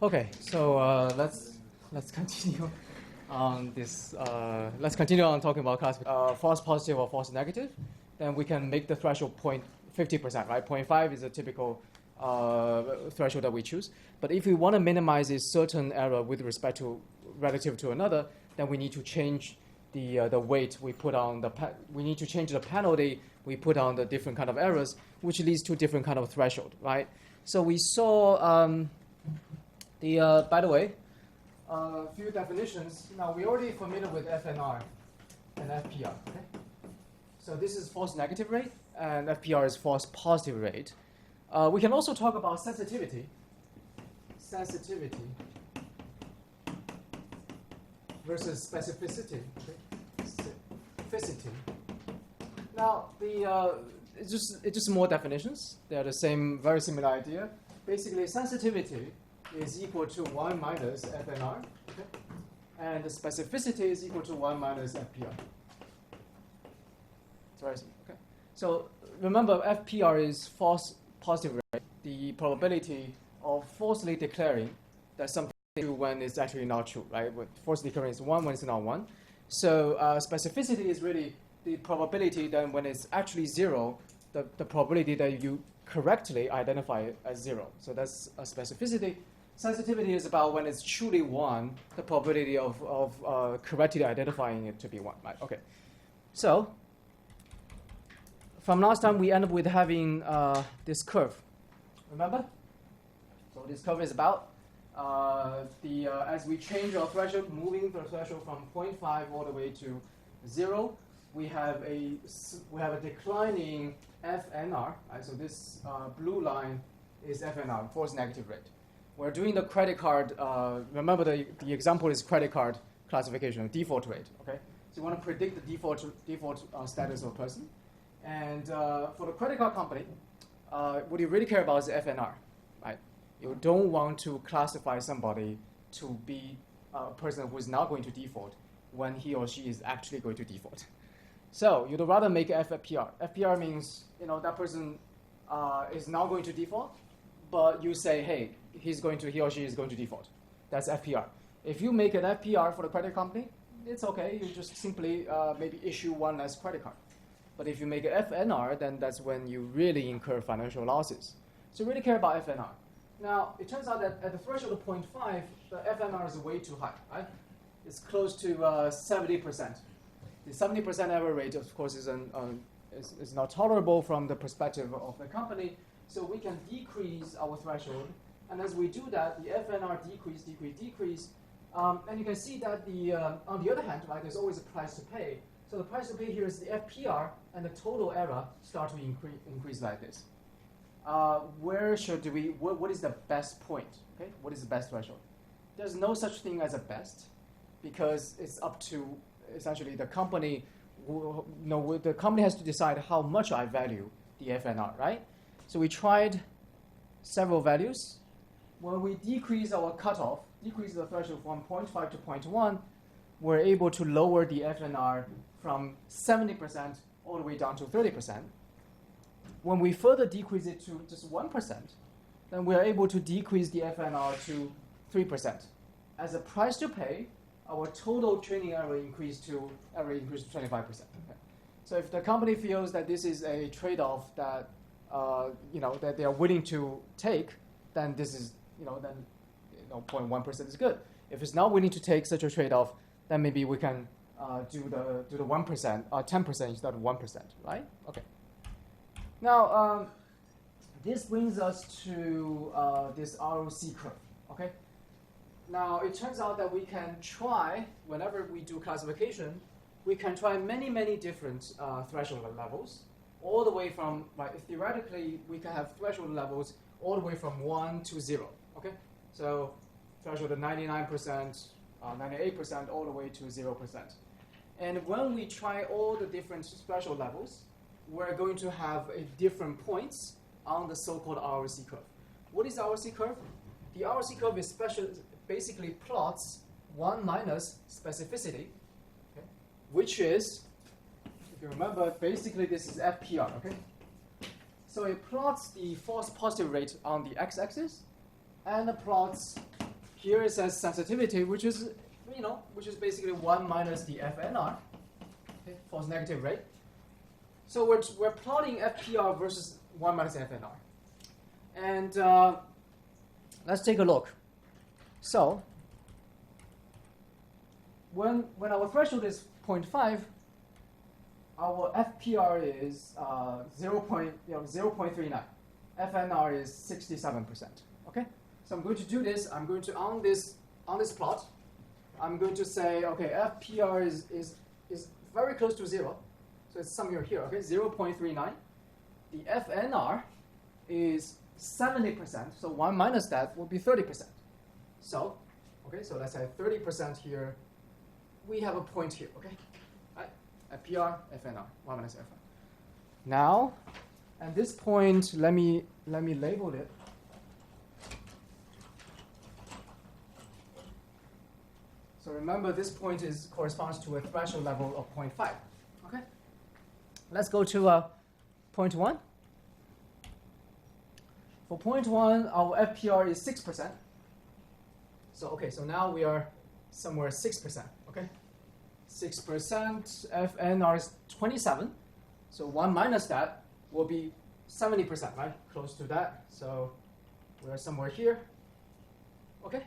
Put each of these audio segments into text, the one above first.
Okay, so let's continue on this. Let's continue on talking about class false positive or false negative. Then we can make the threshold 50%, right? 0.5 is a typical threshold that we choose. But if we want to minimize a certain error with respect to relative to another, then we need to change the weight we put on the. We need to change the penalty we put on the different kind of errors, which leads to different kind of threshold, right? So we saw. By the way, a few definitions. Now, we're already familiar with FNR and FPR. Okay? So this is false negative rate, and FPR is false positive rate. We can also talk about sensitivity. Sensitivity versus specificity. Okay? Specificity. Now, it's just more definitions. They are the same, very similar idea. Basically, sensitivity is equal to 1 minus FNR, okay? And the specificity is equal to 1 minus FPR. Sorry, okay. So remember, FPR is false positive rate, the probability of falsely declaring that something is true when it's actually not true, right? When falsely declaring is 1 when it's not 1. So specificity is really the probability that when it's actually 0, the probability that you correctly identify it as 0. So that's a specificity. Sensitivity is about when it's truly 1, the probability of correctly identifying it to be 1, right? Okay. So from last time, we ended up with having this curve. Remember? So this curve is about as we change our threshold, moving the threshold from 0.5 all the way to 0, we have a declining FNR, right? So this blue line is FNR, false negative rate. We're doing the credit card. Remember, the example is credit card classification, default rate. Okay, so you want to predict the default status of a person, and for the credit card company, what you really care about is FNR, right? You don't want to classify somebody to be a person who is not going to default when he or she is actually going to default. So you'd rather make FPR. FPR means that person is not going to default, but you say, hey, he or she is going to default. That's FPR. If you make an FPR for the credit company, it's okay. You just simply maybe issue one less credit card. But if you make an FNR, then that's when you really incur financial losses. So you really care about FNR. Now, it turns out that at the threshold of 0.5, the FNR is way too high, right? It's close to 70%. The 70% error rate, of course, is not tolerable from the perspective of the company. So we can decrease our threshold. And as we do that, the FNR decrease. And you can see that on the other hand, right, there's always a price to pay. So the price to pay here is the FPR, and the total error start to increase like this. What is the best point? Okay, what is the best threshold? There's no such thing as a best, because it's up to essentially the company. The company has to decide how much I value the FNR, right? So we tried several values. When we decrease our cutoff, decrease the threshold from 0.5 to 0.1, we're able to lower the FNR from 70% all the way down to 30%. When we further decrease it to just 1%, then we are able to decrease the FNR to 3%. As a price to pay, our total training error increased to 25%. Okay. So if the company feels that this is a trade-off that that they are willing to take, then this is 0.1% is good. If it's not willing to take such a trade-off, then maybe we can do the 1%, 10% instead of 1%, right? Okay. Now this brings us to this ROC curve. Okay. Now it turns out that we can try, whenever we do classification, we can try many different threshold levels, all the way from, theoretically, we can have threshold levels all the way from 1 to 0. Okay, so threshold of 99%, 98%, all the way to 0%. And when we try all the different threshold levels, we're going to have different points on the so-called ROC curve. What is the ROC curve? The ROC curve is basically plots 1 minus specificity, okay, which is, if you remember, basically this is FPR. Okay, so it plots the false positive rate on the x-axis, and it plots here it says sensitivity, which is basically 1 minus the FNR, okay, false negative rate. So we're plotting FPR versus 1 minus FNR. And let's take a look. So when our threshold is 0.5, our FPR is 0.39. FNR is 67%. Okay? So I'm going to do this. I'm going to on this plot, I'm going to say, okay, FPR is very close to 0. So it's somewhere here, okay? 0.39. The FNR is 70%. So 1 minus that will be 30%. So, okay, so let's say 30% here. We have a point here, okay? Right? FPR, FNR, 1 minus FNR. Now, at this point, let me label it. So remember, this point corresponds to a threshold level of 0.5. Okay. Let's go to 0.1. For 0.1, our FPR is 6%. So okay, so now we are somewhere 6%. Okay. 6%. FNR is 27. So 1 minus that will be 70%, right? Close to that. So we're somewhere here. Okay.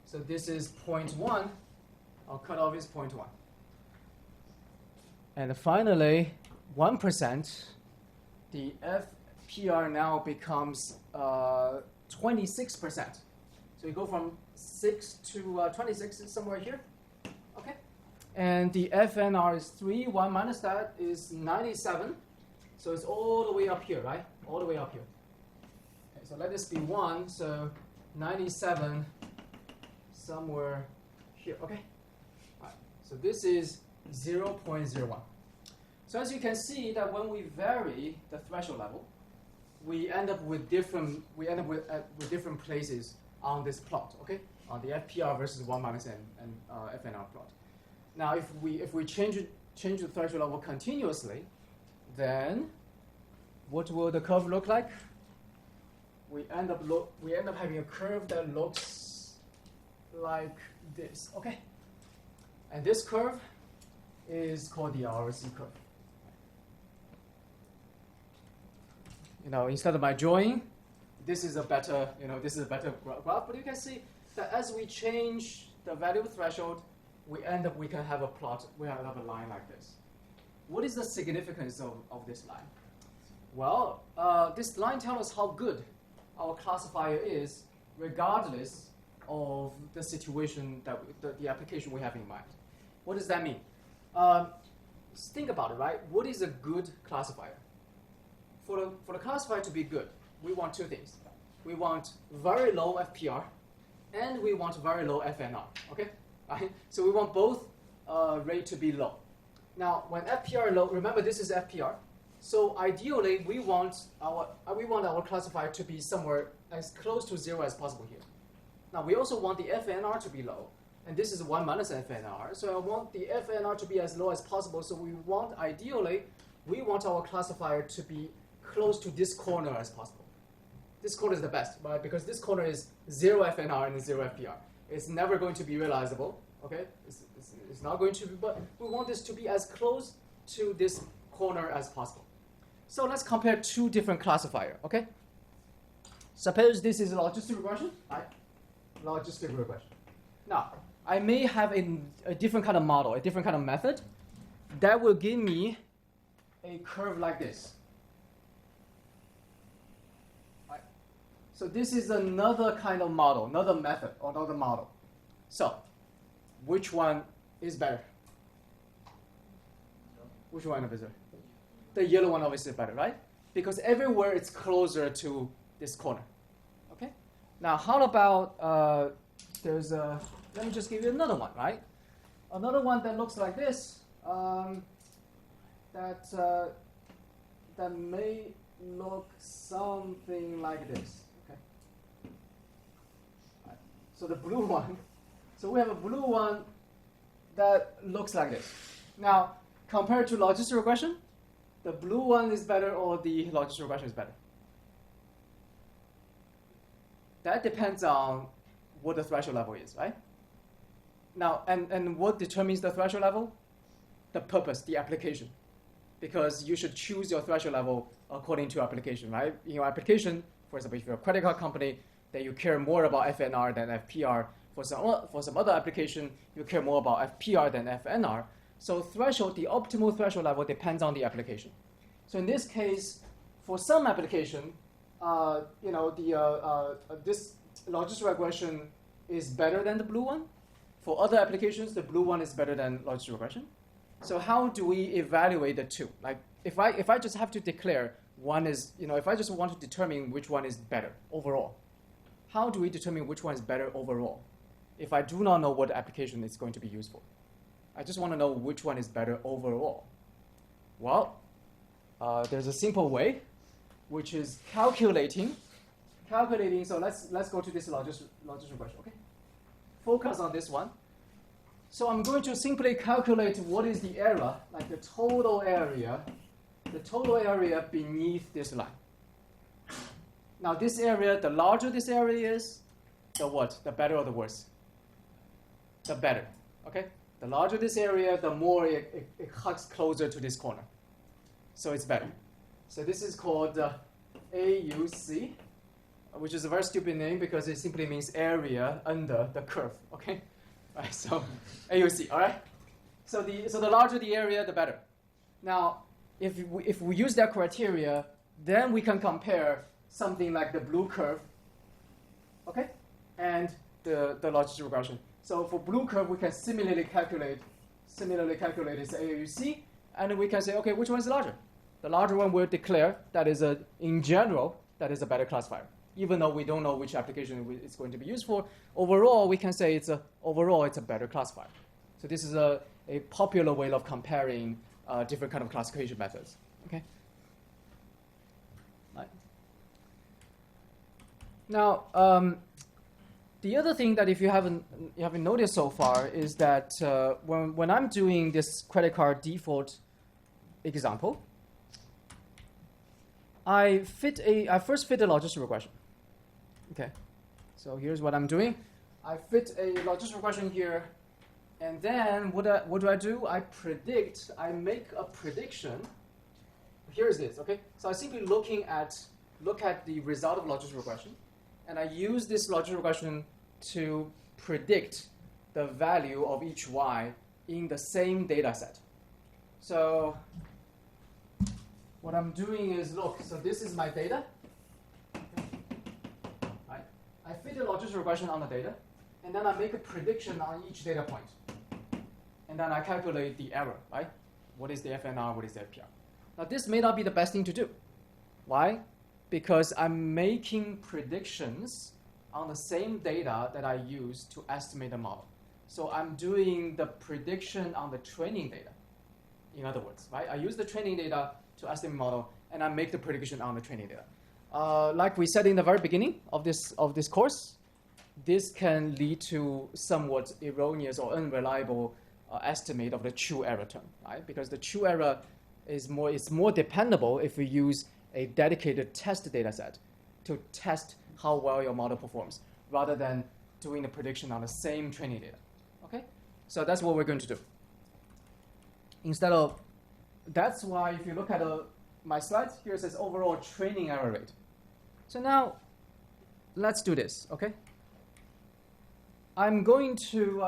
So this is 0.1. Our cutoff is 0.1. And finally, 1%. The FPR now becomes 26%. So you go from 6 to 26 is somewhere here. Okay. And the FNR is 3. 1 minus that is 97. So it's all the way up here, right? All the way up here. Okay, so let this be 1. So 97 somewhere here. Okay. All right. So this is 0.01. So as you can see that when we vary the threshold level, we end up with different places on this plot. Okay. On the FPR versus 1 minus and FNR plot. Now, if we change the threshold level continuously, then what will the curve look like? We end up having a curve that looks like this. Okay, and this curve is called the ROC curve. Instead of my drawing, this is a better graph. But you can see that as we change the value of threshold, we can have a plot. We have a line like this. What is the significance of this line? Well, this line tells us how good our classifier is, regardless of the situation the application we have in mind. What does that mean? Think about it, right? What is a good classifier? For the classifier to be good, we want two things. We want very low FPR, and we want very low FNR. Okay, right? So we want both rate to be low. Now, when FPR low, remember this is FPR. So ideally, we want our classifier to be somewhere as close to 0 as possible here. Now, we also want the FNR to be low, and this is 1 minus FNR. So I want the FNR to be as low as possible. So ideally, we want our classifier to be close to this corner as possible. This corner is the best, right? Because this corner is 0 FNR and 0 FPR. It's never going to be realizable. Okay, it's not going to be, but we want this to be as close to this corner as possible. So let's compare two different classifiers, okay? Suppose this is a logistic regression, right? Logistic regression. Now, I may have a different kind of model, a different kind of method that will give me a curve like this. Right? So this is another kind of model, another method, or another model. So, which one is better? Which one is better? The yellow one obviously is better, right? Because everywhere it's closer to this corner. Okay? Now, how about let me just give you another one, right? Another one that looks like this, that may look something like this. Okay? Right. So the blue one. So we have a blue one that looks like this. Now, compared to logistic regression, the blue one is better or the logistic regression is better? That depends on what the threshold level is, right? Now, and what determines the threshold level? The purpose, the application. Because you should choose your threshold level according to application, right? In your application, for example, if you're a credit card company, then you care more about FNR than FPR. For some other application, you care more about FPR than FNR. So threshold, the optimal threshold level depends on the application. So in this case, for some application, this logistic regression is better than the blue one. For other applications, the blue one is better than logistic regression. So how do we evaluate the two? Like if I just have to declare one is, if I just want to determine which one is better overall, how do we determine which one is better overall? If I do not know what application it's going to be used for, I just want to know which one is better overall. Well, there's a simple way, which is calculating. So let's go to this logistic regression. Okay, focus on this one. So I'm going to simply calculate what is the error, like the total area beneath this line. Now this area, the larger this area is, the what? The better or the worse? The better, okay? The larger this area, the more it hugs closer to this corner. So it's better. So this is called AUC, which is a very stupid name because it simply means area under the curve, okay? Right, so AUC, all right? So the larger the area, the better. Now, if we use that criteria, then we can compare something like the blue curve, okay, and the logistic regression. So for blue curve, we can similarly calculate its AUC, and we can say, okay, which one is larger? The larger one will declare that is in general, that is a better classifier. Even though we don't know which application it's going to be used for, overall, we can say it's a better classifier. So this is a popular way of comparing different kind of classification methods. Okay. Right. Now, the other thing that if you haven't noticed so far is that when I'm doing this credit card default example, I first fit a logistic regression. Okay, so here's what I'm doing. I fit a logistic regression here, and then what do I do? I make a prediction. Here's this, okay? So I simply look at the result of logistic regression, and I use this logistic regression to predict the value of each y in the same data set. So what I'm doing is, look, so this is my data. I fit a logistic regression on the data, and then I make a prediction on each data point. And then I calculate the error, right? What is the FNR, what is the FPR? Now this may not be the best thing to do. Why? Because I'm making predictions on the same data that I use to estimate the model. So I'm doing the prediction on the training data. In other words, right? I use the training data to estimate the model, and I make the prediction on the training data. Like we said in the very beginning of this course, this can lead to somewhat erroneous or unreliable estimate of the true error term, right? Because the true error is more dependable if we use a dedicated test data set to test how well your model performs, rather than doing the prediction on the same training data. Okay, so that's what we're going to do. That's why if you look at my slides here, it says overall training error rate. So now, let's do this, okay? I'm going to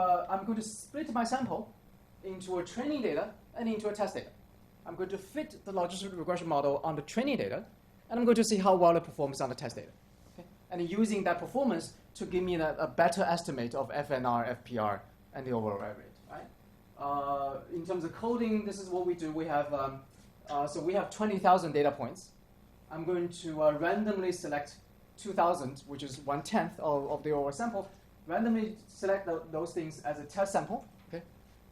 split my sample into a training data and into a test data. I'm going to fit the logistic regression model on the training data, and I'm going to see how well it performs on the test data. Okay? And using that performance to give me a better estimate of FNR, FPR, and the overall error rate, right? In terms of coding, this is what we do. We have we have 20,000 data points. I'm going to randomly select 2,000, which is 1/10 of the overall sample. Randomly select those things as a test sample. Okay.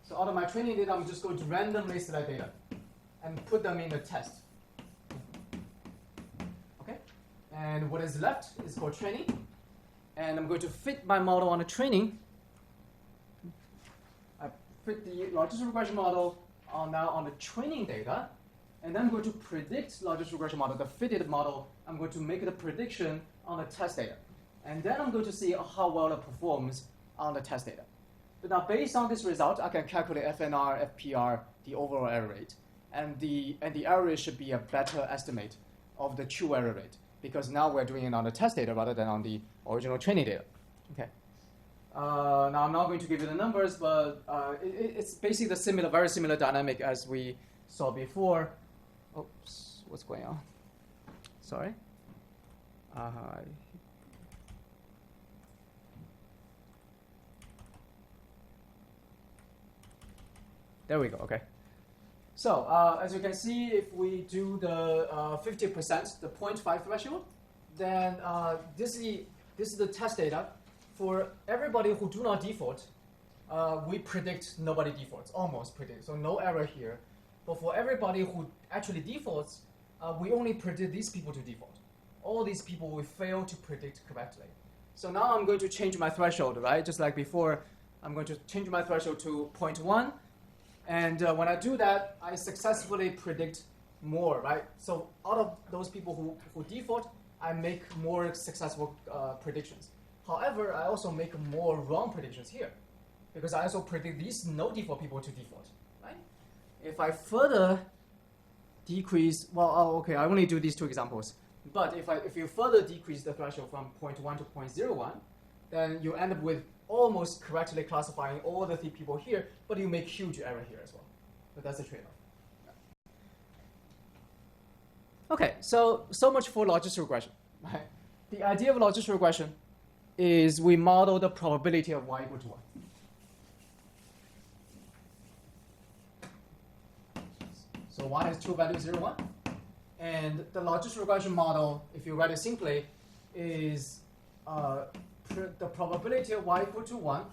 So out of my training data, I'm just going to randomly select data and put them in the test. Okay. And what is left is called training. And I'm going to fit my model on the training. I fit the logistic regression model now on the training data. And then I'm going to predict logistic regression model, the fitted model. I'm going to make the prediction on the test data. And then I'm going to see how well it performs on the test data. But now, based on this result, I can calculate FNR, FPR, the overall error rate. And the error rate should be a better estimate of the true error rate, because now we're doing it on the test data rather than on the original training data. Okay. Now, I'm not going to give you the numbers, but it's basically the very similar dynamic as we saw before. Oops, what's going on? Sorry. There we go, okay. So, as you can see, if we do the 50%, the 0.5 threshold, then this is the test data. For everybody who do not default, we predict nobody defaults, almost predict, so no error here. But for everybody who actually defaults, we only predict these people to default. All these people we fail to predict correctly. So now I'm going to change my threshold, right? Just like before, I'm going to change my threshold to 0.1. And when I do that, I successfully predict more, right? So out of those people who default, I make more successful predictions. However, I also make more wrong predictions here, because I also predict these no default people to default, right? If I further decrease, okay, I only do these two examples. But if you further decrease the threshold from 0.1 to 0.01, then you end up with almost correctly classifying all the people here, but you make huge error here as well. But that's a trade-off. Okay, so much for logistic regression. Right? The idea of logistic regression is we model the probability of y equal to 1. So y has true value 0, 1. And the logistic regression model, if you write it simply, is the probability of y equal to 1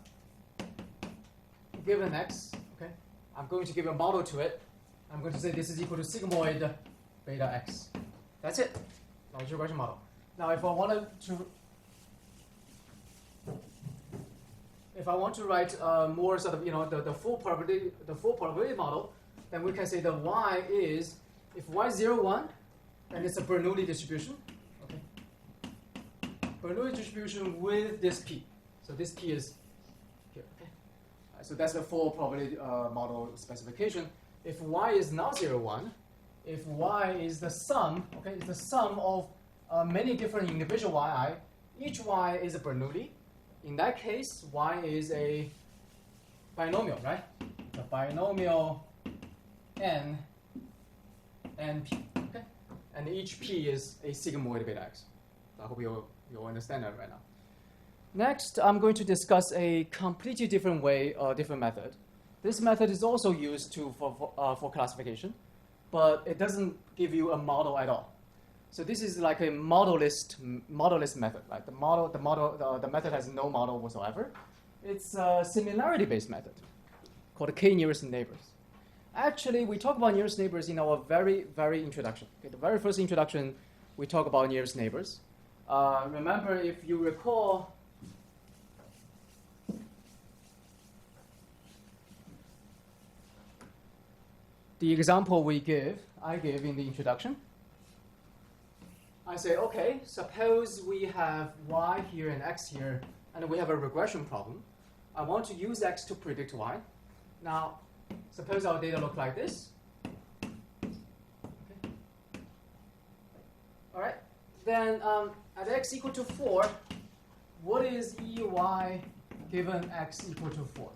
given x. Okay, I'm going to give a model to it. I'm going to say this is equal to sigmoid beta x. That's it. Logistic regression model. Now, if I want to write more sort of the full probability model, then we can say the y is, if y is 0, 1, then it's a Bernoulli distribution. Okay, Bernoulli distribution with this p. So this p is here. Okay, so that's the full probability model specification. If y is not 0, 1, if y is the sum, okay, it's the sum of many different individual yi, each y is a Bernoulli. In that case, y is a binomial, right? A binomial n and p, okay? And each p is a sigmoid beta x. I hope you'll understand that right now. Next, I'm going to discuss a completely different way, different method. This method is also used for classification, but it doesn't give you a model at all. So this is like a modelless method, right? The method has no model whatsoever. It's a similarity-based method called k-nearest neighbors. Actually, we talk about nearest neighbors in our very introduction. Okay, the very first introduction, we talk about nearest neighbors. Remember, if you recall, the example I give in the introduction, I say, okay, suppose we have y here and x here, and we have a regression problem. I want to use x to predict y. Now, suppose our data look like this. Okay. All right. Then at x equal to 4, what is EY given x equal to 4?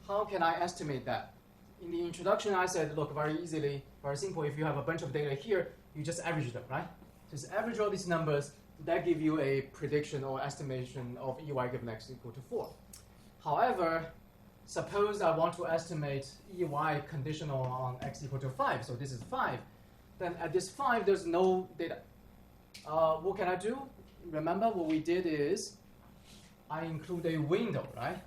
How can I estimate that? In the introduction, I said, look, very easily, very simple. If you have a bunch of data here, you just average them, right? Just average all these numbers. That give you a prediction or estimation of EY given x equal to 4. However, suppose I want to estimate EY conditional on x equal to 5. So this is 5. Then at this 5, there's no data. What can I do? Remember what we did is I include a window, right?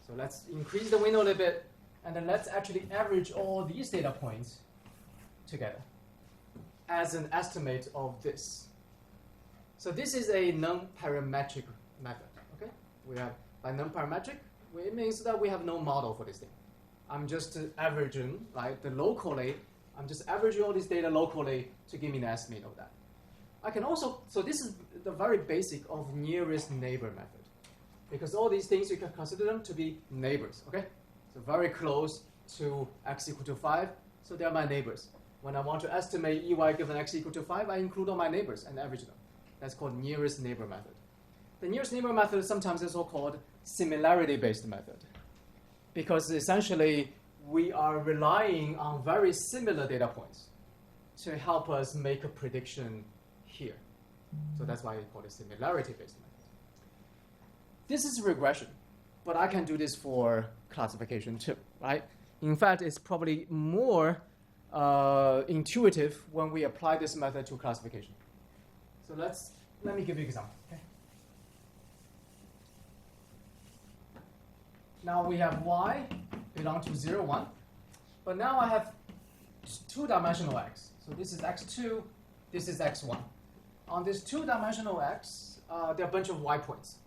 So let's increase the window a little bit, and then let's actually average all these data points together as an estimate of this. So this is a nonparametric method. Okay, we have by nonparametric, it means that we have no model for this thing. I'm just averaging, right? I'm just averaging all this data locally to give me an estimate of that. I can also, so this is the very basic of nearest neighbor method. Because all these things, you can consider them to be neighbors, okay? So very close to x equal to 5, so they are my neighbors. When I want to estimate EY given x equal to 5, I include all my neighbors and average them. That's called nearest neighbor method. The nearest neighbor method sometimes is also called similarity-based method. Because essentially, we are relying on very similar data points to help us make a prediction here. So that's why we call it similarity-based method. This is regression, but I can do this for classification too, right? In fact, it's probably more intuitive when we apply this method to classification. So let me give you an example. Okay? Now we have y belong to 0, 1, but now I have two-dimensional x. So this is x2, this is x1. On this two-dimensional x, there are a bunch of y points.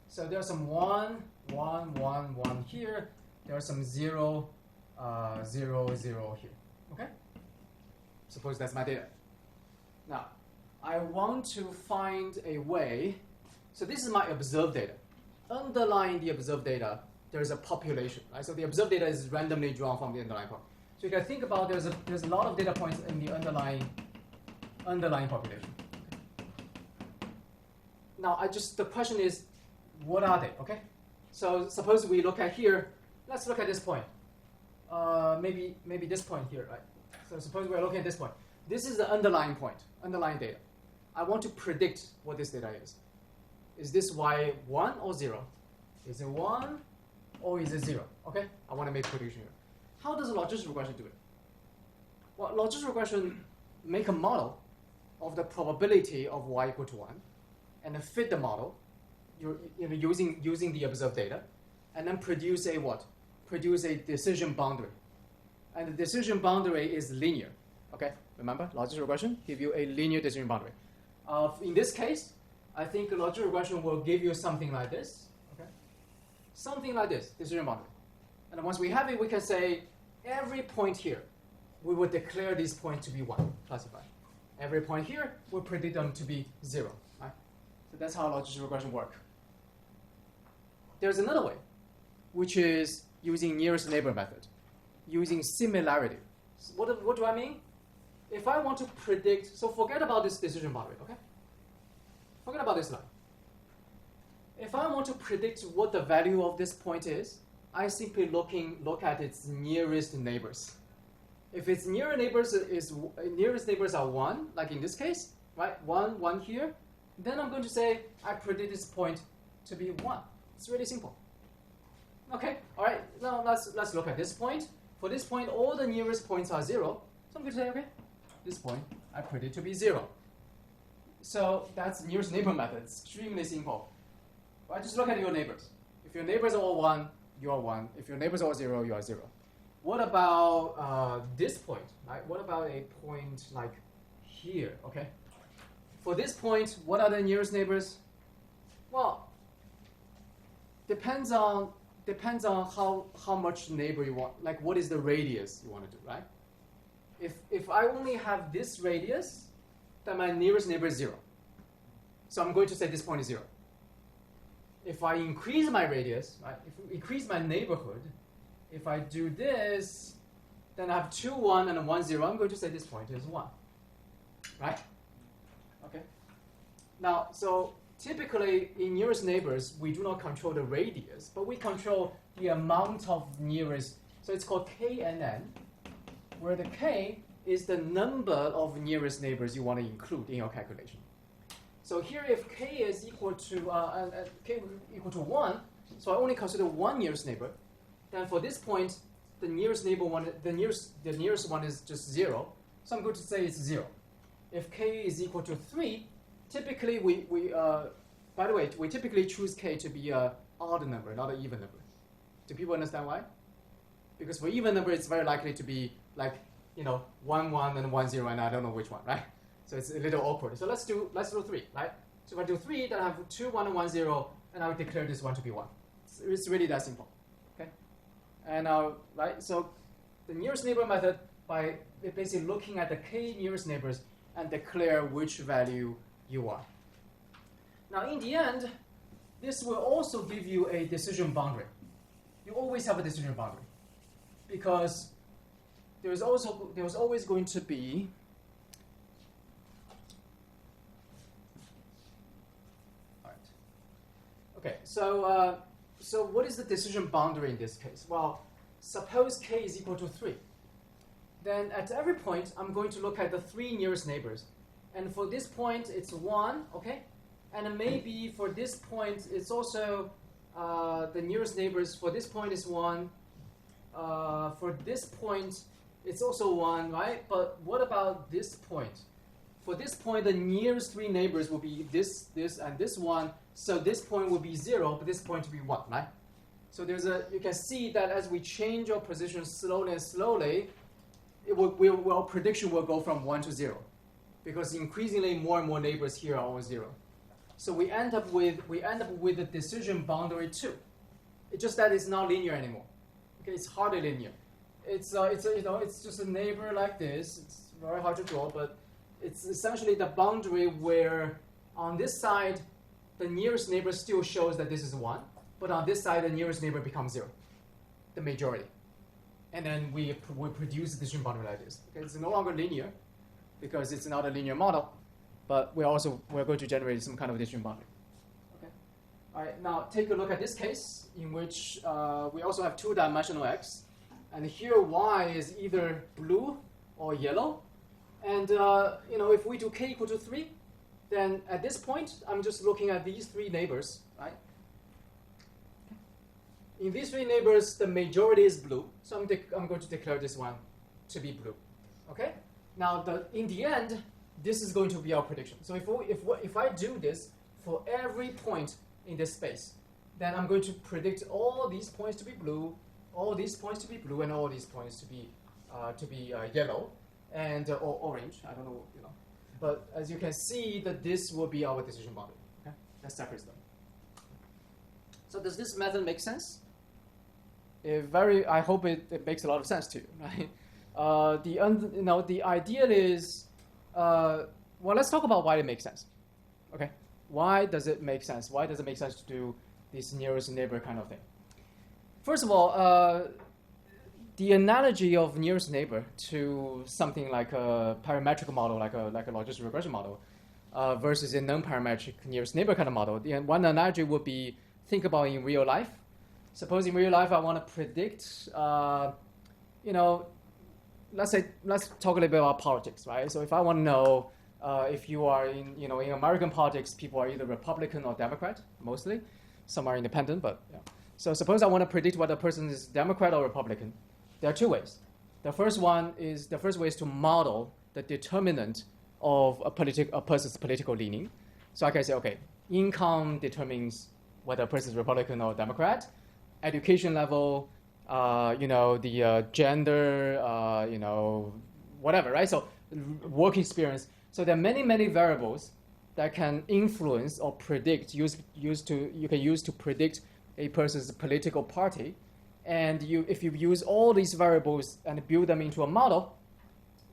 So there's some 1, 1, 1, 1 here. There's some 0, 0, 0 here. Okay? Suppose that's my data. Now, I want to find a way. So this is my observed data. Underlying the observed data, there's a population. Right? So the observed data is randomly drawn from the underlying population. So you can think about there's a lot of data points in the underlying population. Now, the question is, what are they? Okay. So suppose we look at here. Let's look at this point. Maybe this point here, right? So suppose we're looking at this point. This is the underlying point, underlying data. I want to predict what this data is. Is this y 1 or 0? Is it 1 or is it 0? Okay. I want to make a prediction here. How does a logistic regression do it? Well, logistic regression make a model of the probability of y equal to 1, and then fit the model, using the observed data, and then produce a what? Produce a decision boundary, and the decision boundary is linear. Okay, remember logistic regression give you a linear decision boundary. In this case, I think logistic regression will give you something like this. Okay, something like this decision boundary, and once we have it, we can say every point here, we will declare this point to be 1, classified. Every point here, we'll predict them to be 0. Right? So that's how logistic regression works. There's another way, which is using nearest neighbor method, using similarity. So what do I mean? If I want to predict, so forget about this decision boundary, okay? Forget about this line. If I want to predict what the value of this point is, I simply look at its nearest neighbors. If its nearest neighbors are 1, like in this case, right? 1, 1 here, then I'm going to say I predict this point to be 1. It's really simple. Okay, all right. Now let's look at this point. For this point, all the nearest points are 0. So I'm going to say, okay, this point I predict to be 0. So that's nearest neighbor method. It's extremely simple. Right? Just look at your neighbors. If your neighbors are all 1, you are 1. If your neighbors are all 0, you are 0. What about this point? Right? What about a point like here? Okay. For this point, what are the nearest neighbors? Well, depends on how much neighbor you want. Like, what is the radius you want to do, right? If I only have this radius, then my nearest neighbor is 0. So I'm going to say this point is 0. If I increase my radius, right? If I increase my neighborhood, if I do this, then I have 2, 1, and 1, 0. I'm going to say this point is 1, right? Okay. Now, so typically in nearest neighbors, we do not control the radius, but we control the amount of nearest. So it's called KNN, where the K is the number of nearest neighbors you want to include in your calculation. So here, if K is equal to K equal to 1, so I only consider 1 nearest neighbor. Then for this point, the nearest one is just 0. So I'm going to say it's 0. If K is equal to 3, typically by the way, we typically choose K to be an odd number, not an even number. Do people understand why? Because for even number, it's very likely to be like 1, 1, and 1, 0, and I don't know which one, right? So it's a little awkward. So let's do 3, right? So if I do 3, then I have 2, 1, and 1, 0, and I will declare this one to be 1. It's really that simple. Okay? And right, so the nearest neighbor method, by basically looking at the K nearest neighbors, and declare which value you want. Now, in the end, this will also give you a decision boundary. You always have a decision boundary because there's always going to be okay. So what is the decision boundary in this case? Well, suppose k is equal to 3. Then at every point, I'm going to look at the 3 nearest neighbors. And for this point, it's 1, okay? And maybe for this point, it's also the nearest neighbors. For this point, is 1. For this point, it's also 1, right? But what about this point? For this point, the nearest 3 neighbors will be this, and this one. So this point will be 0, but this point will be 1, right? So you can see that as we change our position slowly, our prediction will go from 1 to 0, because increasingly more and more neighbors here are all 0. So we end up with a decision boundary 2. It's just that it's not linear anymore. Okay, it's hardly linear. It's just a neighbor like this. It's very hard to draw, but it's essentially the boundary where on this side the nearest neighbor still shows that this is 1, but on this side the nearest neighbor becomes 0, the majority. And then we produce a decision boundary like this. Okay, it's no longer linear because it's not a linear model, but we're going to generate some kind of decision boundary. Okay. All right. Now take a look at this case in which we also have 2-dimensional x, and here y is either blue or yellow. And if we do k equal to 3, then at this point I'm just looking at these 3 neighbors, right? In these 3 neighbors, the majority is blue, so I'm going to declare this one to be blue. Okay. Now in the end, this is going to be our prediction. So if I do this for every point in this space, then I'm going to predict all these points to be blue, all these points to be blue, and all these points to be yellow and or orange. I don't know, But as you can see, that this will be our decision boundary. Okay, that separates them. So does this method make sense? I hope it makes a lot of sense to you, right? The ideal is, let's talk about why it makes sense. Okay, why does it make sense? Why does it make sense to do this nearest neighbor kind of thing? First of all, the analogy of nearest neighbor to something like a parametric model, like a logistic regression model, versus a non-parametric nearest neighbor kind of model. One analogy would be, think about in real life. Suppose in real life I want to predict, let's talk a little bit about politics, right? So if I want to know if you are in American politics, people are either Republican or Democrat, mostly. Some are independent, but yeah. So suppose I want to predict whether a person is Democrat or Republican. There are 2 ways. The first way is to model the determinant of a person's political leaning. So I can say, okay, income determines whether a person is Republican or Democrat. Education level, the gender, whatever, right? So work experience. So there are many, many variables that can influence or predict, you can use to predict a person's political party. And if you use all these variables and build them into a model,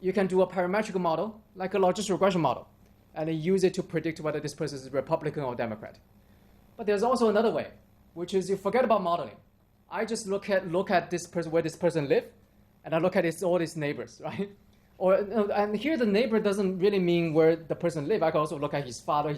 you can do a parametric model, like a logistic regression model, and then use it to predict whether this person is Republican or Democrat. But there's also another way, which is you forget about modeling. I just look at this person, where this person lives, and I look at all his neighbors, right? And here the neighbor doesn't really mean where the person lives. I can also look at his father,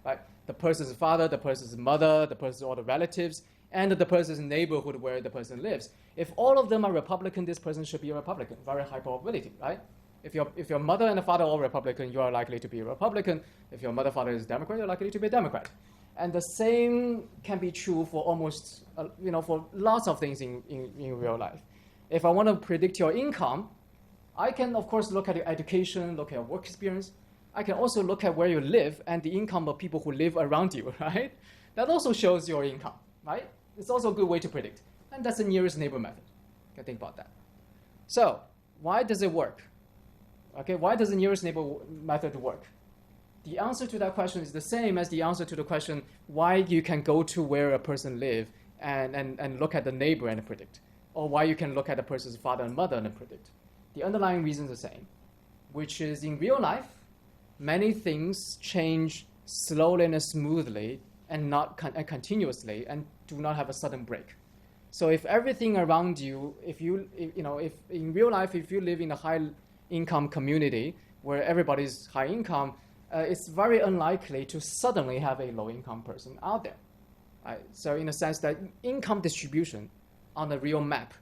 right? The person's father, the person's mother, all the relatives, and the person's neighborhood where the person lives. If all of them are Republican, this person should be a Republican. Very high probability, right? If your mother and the father are all Republican, you are likely to be a Republican. If your mother and father is Democrat, you're likely to be a Democrat. And the same can be true for almost, for lots of things in real life. If I want to predict your income, I can, of course, look at your education, look at your work experience. I can also look at where you live and the income of people who live around you, right? That also shows your income, right? It's also a good way to predict. And that's the nearest neighbor method. You can think about that. So why does it work? Okay, why does the nearest neighbor method work? The answer to that question is the same as the answer to the question why you can go to where a person lives and look at the neighbor and predict, or why you can look at the person's father and mother and predict. The underlying reason is the same, which is in real life, many things change slowly and smoothly and not continuously and do not have a sudden break. So if everything around you, if in real life, if you live in a high income community where everybody's high income, it's very unlikely to suddenly have a low income person out there. Right? So in a sense that income distribution on the real map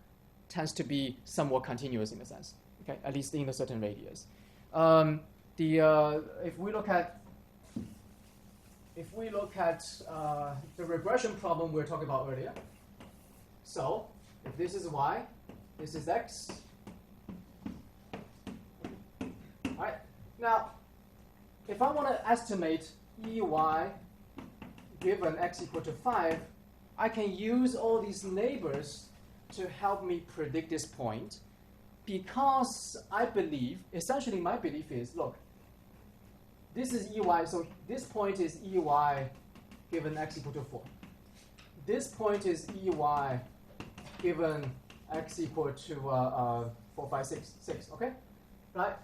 tends to be somewhat continuous in a sense, okay, at least in a certain radius. If we look at the regression problem we were talking about earlier, so if this is y, this is x. All right. Now, if I want to estimate EY given x equal to 5, I can use all these neighbors to help me predict this point, because I believe, essentially my belief is, look, this is EY, so this point is EY given x equal to 4. This point is EY given x equal to 4, 5, 6, okay? Right?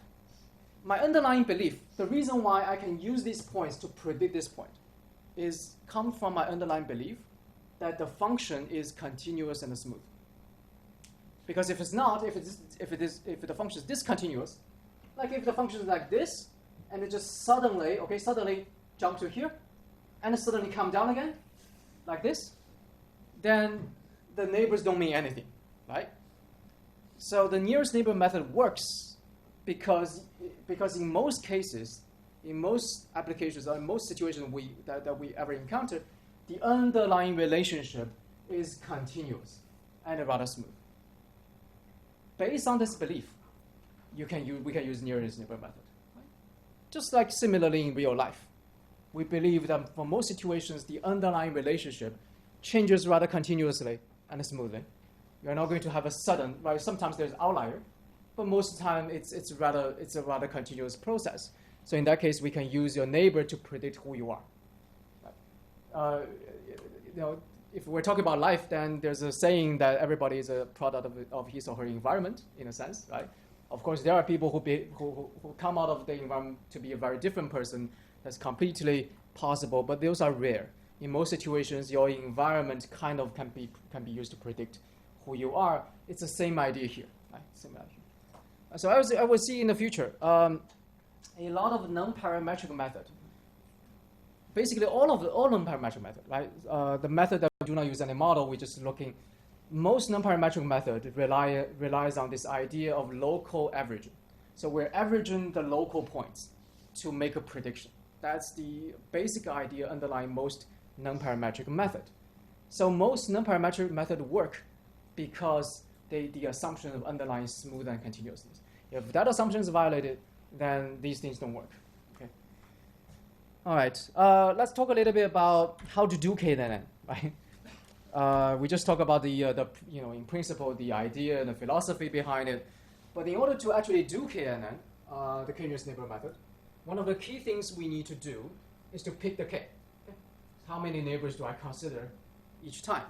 My underlying belief, the reason why I can use these points to predict this point comes from my underlying belief that the function is continuous and smooth. Because if it's not, if the function is discontinuous, like if the function is like this, and it just suddenly jump to here, and it suddenly come down again, like this, then the neighbors don't mean anything, right? So the nearest neighbor method works because in most cases, in most applications, or in most situations that we ever encounter, the underlying relationship is continuous and rather smooth. Based on this belief, we can use nearest neighbor method. Right? Just like similarly in real life, we believe that for most situations, the underlying relationship changes rather continuously and smoothly. You're not going to have a sudden, right? Sometimes there's outlier, but most of the time it's a rather continuous process. So in that case, we can use your neighbor to predict who you are. If we're talking about life, then there's a saying that everybody is a product of his or her environment, in a sense, right? Of course, there are people who come out of the environment to be a very different person. That's completely possible, but those are rare. In most situations, your environment kind of can be used to predict who you are. It's the same idea here, right? Same idea. So I will see in the future a lot of nonparametric method. Basically, all nonparametric method, right? The method that we do not use any model, we're just looking. Most nonparametric method relies on this idea of local averaging. So we're averaging the local points to make a prediction. That's the basic idea underlying most nonparametric method. So most nonparametric method work because the assumption of underlying smooth and continuousness. If that assumption is violated, then these things don't work. Okay. All right. Let's talk a little bit about how to do KNN, right? We just talked about the in principle, the idea and the philosophy behind it. But in order to actually do KNN, the k-nearest neighbor method, one of the key things we need to do is to pick the k. Okay? How many neighbors do I consider each time?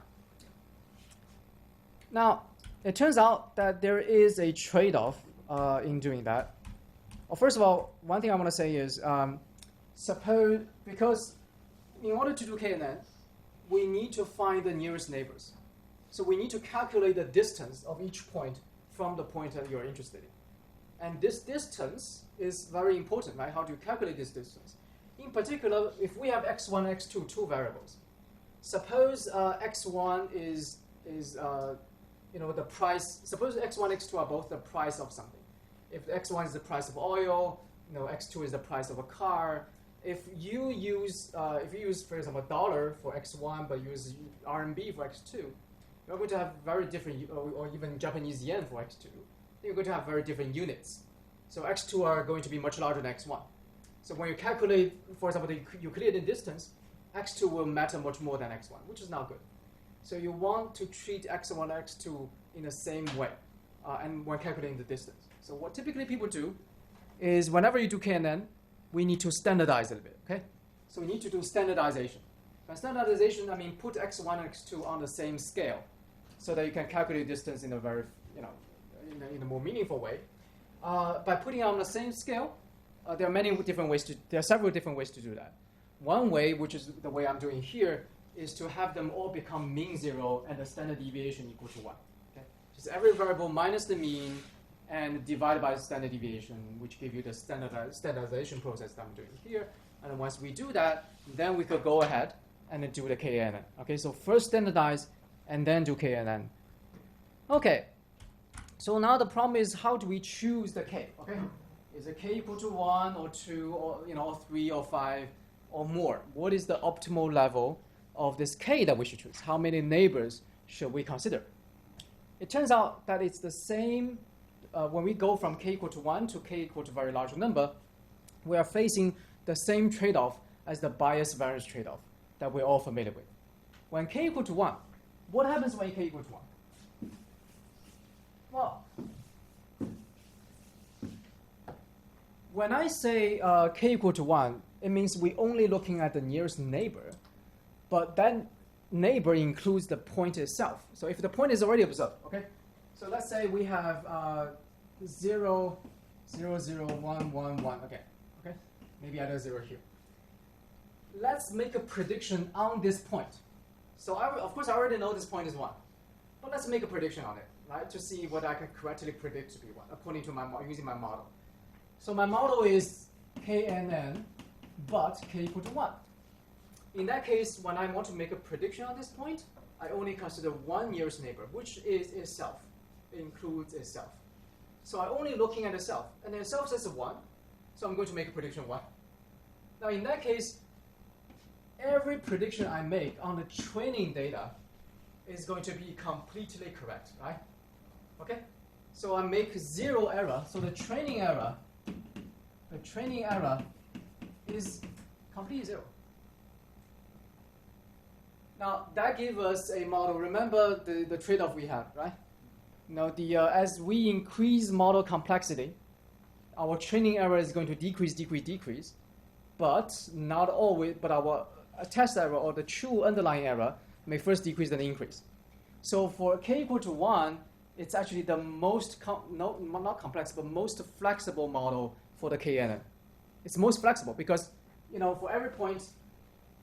Now, it turns out that there is a trade-off in doing that. Well, first of all, one thing I want to say is, because in order to do KNN, we need to find the nearest neighbors. So we need to calculate the distance of each point from the point that you're interested in. And this distance is very important, right? How do you calculate this distance? In particular, if we have x1, x2, two variables, suppose x1 is the price. Suppose x1, x2 are both the price of something. If x1 is the price of oil, x2 is the price of a car. If you use, for example, $1 for x1, but use RMB for x2, you're going to have very different, or even Japanese yen for x2. You're going to have very different units. So x2 are going to be much larger than x1. So when you calculate, for example, the Euclidean distance, x2 will matter much more than x1, which is not good. So you want to treat x1, x2 in the same way, and when calculating the distance. So what typically people do is whenever you do KNN, we need to standardize a little bit, okay? So we need to do standardization. By standardization, I mean put x1 and x2 on the same scale so that you can calculate distance in a very, in a more meaningful way. By putting it on the same scale, there are several different ways to do that. One way, which is the way I'm doing here, is to have them all become mean 0 and the standard deviation equal to 1. Okay? Just every variable minus the mean and divided by the standard deviation, which give you the standardization process that I'm doing here. And then once we do that, then we could go ahead and then do the KNN. Okay, so first standardize and then do KNN. Okay, so now the problem is, how do we choose the K? Okay, is the K equal to 1 or 2 or or 3 or 5 or more? What is the optimal level of this K that we should choose? How many neighbors should we consider? It turns out that it's the same when we go from K equal to 1 to K equal to very large number. We are facing the same trade-off as the bias variance trade-off that we're all familiar with. When K equal to 1, what happens when K equal to 1? Well, when I say K equal to 1, it means we're only looking at the nearest neighbor, but that neighbor includes the point itself. So if the point is already observed, okay? So let's say we have 0, 0, 0, 1, 1, 1, okay? Maybe add a 0 here. Let's make a prediction on this point. So of course I already know this point is 1, but let's make a prediction on it, right? To see what I can correctly predict to be 1 according to using my model. So my model is KNN, but K equal to 1. In that case, when I want to make a prediction on this point, I only consider one nearest neighbor, which is itself. It includes itself. So I'm only looking at itself, and then itself says 1, so I'm going to make a prediction 1. Now in that case, every prediction I make on the training data is going to be completely correct, right? Okay? So I make 0 error, so the training error is completely 0. Now that gives us a model. Remember the trade-off we had, right? Now as we increase model complexity, our training error is going to decrease, but not always. But our test error or the true underlying error may first decrease then increase. So for K equal to 1, it's actually the most not complex, but most flexible model for the KNN. It's most flexible because for every point,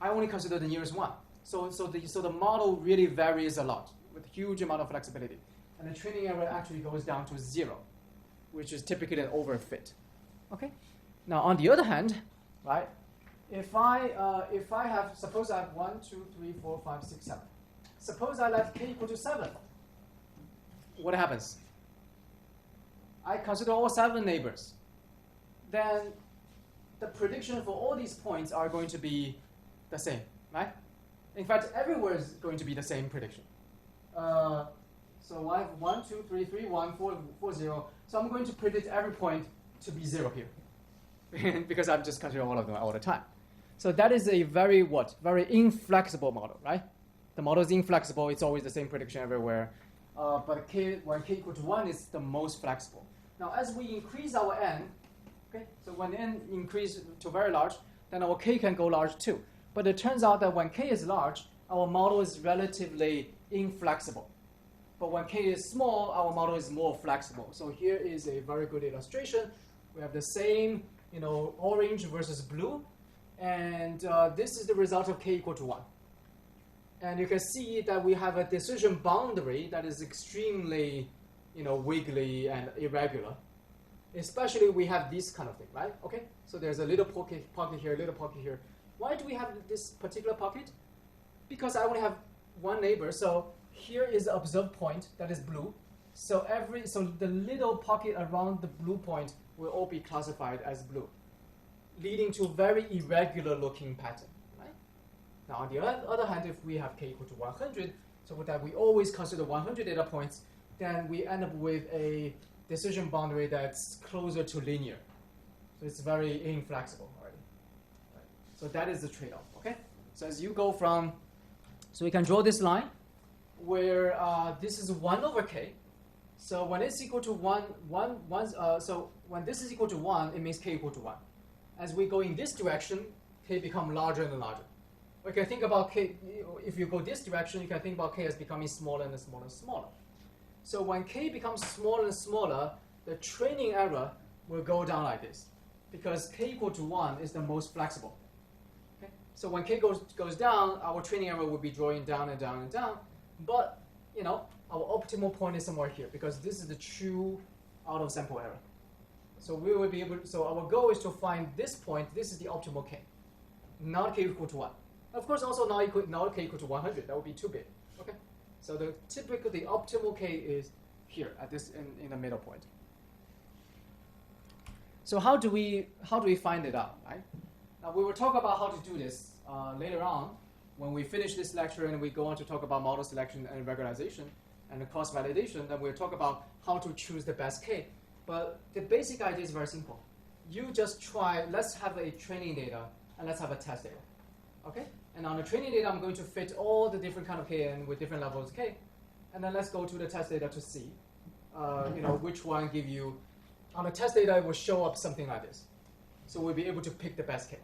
I only consider the nearest one. So the model really varies a lot with huge amount of flexibility, and the training error actually goes down to 0, which is typically an overfit. Okay. Now on the other hand, right? If I have, suppose I have 1, 2, 3, 4, 5, 6, 7. Suppose I let K equal to 7. What happens? I consider all 7 neighbors. Then the prediction for all these points are going to be the same, right? In fact, everywhere is going to be the same prediction. So I have 1, 2, 3, 3, 1, 4, 4, 0. So I'm going to predict every point to be 0 here, because I'm just considering all of them all the time. So that is a very inflexible model, right? The model is inflexible. It's always the same prediction everywhere. But when K equal to 1 is the most flexible. Now, as we increase our n, okay, so when n increases to very large, then our K can go large too. But it turns out that when K is large, our model is relatively inflexible. But when K is small, our model is more flexible. So here is a very good illustration. We have the same, orange versus blue. And this is the result of K equal to 1. And you can see that we have a decision boundary that is extremely, wiggly and irregular. Especially we have this kind of thing, right? Okay, so there's a little pocket here, a little pocket here. Why do we have this particular pocket? Because I only have one neighbor. So here is the observed point that is blue. So the little pocket around the blue point will all be classified as blue, leading to a very irregular looking pattern. Now, on the other hand, if we have K equal to 100, so that we always consider 100 data points, then we end up with a decision boundary that's closer to linear. So it's very inflexible already. Right. So that is the trade-off, okay? So as you go from, so we can draw this line where this is 1 over K. So when it's equal to 1, so when this is equal to 1, it means K equal to 1. As we go in this direction, K become larger and larger. We can think about K, if you go this direction, you can think about K as becoming smaller and smaller and smaller. So when K becomes smaller and smaller, the training error will go down like this, because k equal to 1 is the most flexible. Okay? So when k goes down, our training error will be drawing down and down and down. But our optimal point is somewhere here because this is the true out of sample error. So we will be able. So our goal is to find this point. This is the optimal k, not k equal to 1. Of course, also not k equal to 100. That would be too big. Okay. So typically the optimal k is here at this in the middle point. So how do we find it out, right? Now we will talk about how to do this later on when we finish this lecture and we go on to talk about model selection and regularization and the cross validation. Then we'll talk about how to choose the best k. But the basic idea is very simple. You just try. Let's have a training data and let's have a test data. Okay. And on the training data, I'm going to fit all the different kind of kn with different levels of k. And then let's go to the test data to see, which one give you. On the test data, it will show up something like this. So we'll be able to pick the best k.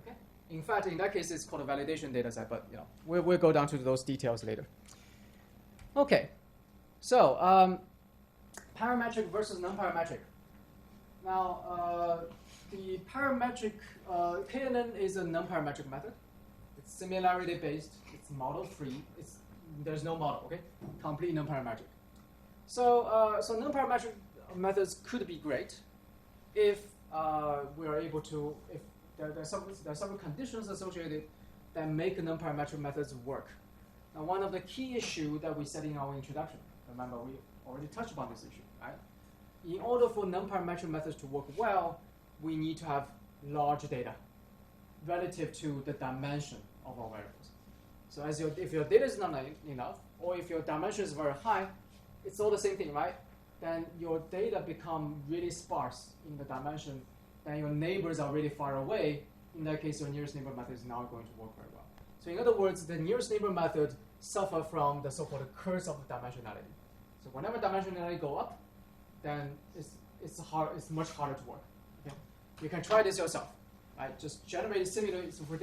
Okay. In fact, in that case, it's called a validation data set, but we'll go down to those details later. Okay. So parametric versus non-parametric. Now, the parametric KNN is a non-parametric method. It's similarity based. It's model free. There's no model. Okay, complete non-parametric. So non-parametric methods could be great if we are able to. If there's some conditions associated that make non-parametric methods work. Now, one of the key issues that we said in our introduction. Remember, we already touched upon this issue, right? In order for non-parametric methods to work well, we need to have large data relative to the dimension of our variables. So if your data is not enough, or if your dimension is very high, it's all the same thing, right? Then your data become really sparse in the dimension, then your neighbors are really far away. In that case, your nearest neighbor method is not going to work very well. So in other words, the nearest neighbor method suffer from the so-called curse of dimensionality. So whenever dimensionality go up, then it's much harder to work. Okay? You can try this yourself, right? Just generate a simulation. So for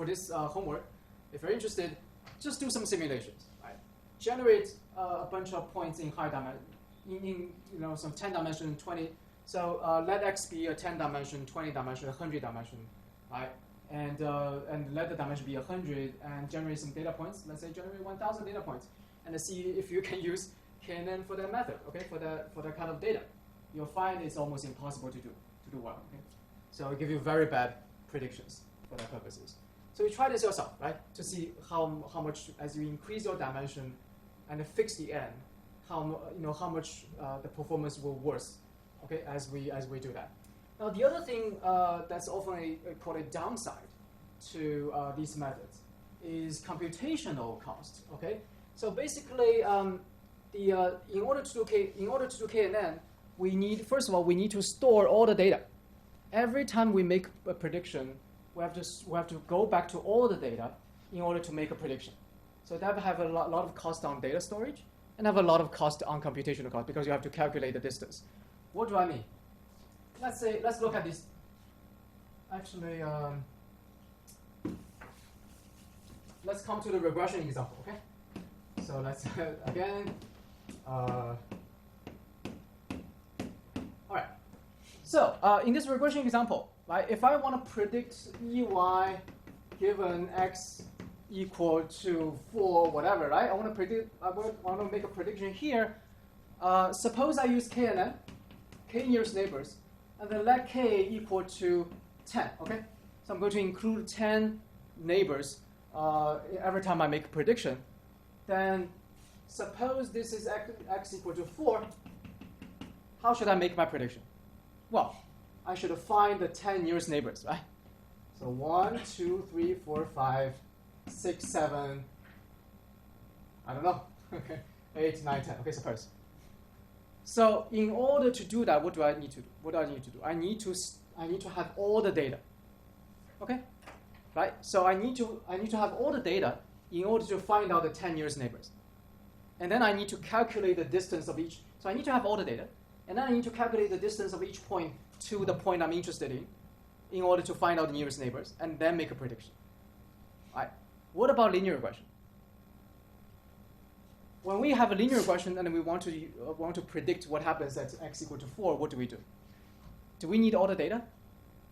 this homework, if you're interested, just do some simulations, right? Generate a bunch of points in high dimension, in some 10 dimension, 20. So let X be a 10 dimension, 20 dimension, 100 dimension, right? And let the dimension be 100 and generate some data points. Let's say generate 1,000 data points, and see if you can use KNN for that method, okay, for that kind of data. You'll find it's almost impossible to do well. Okay? So it'll give you very bad predictions for that purposes. So you try this yourself, right, to see how much as you increase your dimension and fix the n, how much the performance will worse, okay, as we do that. Now the other thing that's often called a downside to these methods is computational cost. Okay, so basically in order to do KNN, we need to store all the data. Every time we make a prediction, we have to go back to all the data in order to make a prediction. So that have a lot of cost on data storage and have a lot of cost on computational cost because you have to calculate the distance. What do I mean? Let's look at this. Actually, let's come to the regression example. Okay. So let's again. All right. So in this regression example, right, if I want to predict EY given X equal to 4, whatever, right? I want to make a prediction here. Suppose I use KNN, K nearest neighbors, and then let K equal to 10. Okay. So I'm going to include 10 neighbors every time I make a prediction. Then suppose this is X equal to 4. How should I make my prediction? Well, I should find the 10 nearest neighbors, right? So 1, 2, 3, 4, 5, 6, 7, I don't know, okay, 8, 9, 10, okay, suppose. So in order to do that, what do I need to do? I need to have all the data, okay, right? So I need to have all the data in order to find out the 10 nearest neighbors. And then I need to calculate the distance of each. So I need to have all the data. And then I need to calculate the distance of each point to the point I'm interested in order to find out the nearest neighbors, and then make a prediction. All right. What about linear regression? When we have a linear regression and we want to predict what happens at X equal to 4, what do we do? Do we need all the data?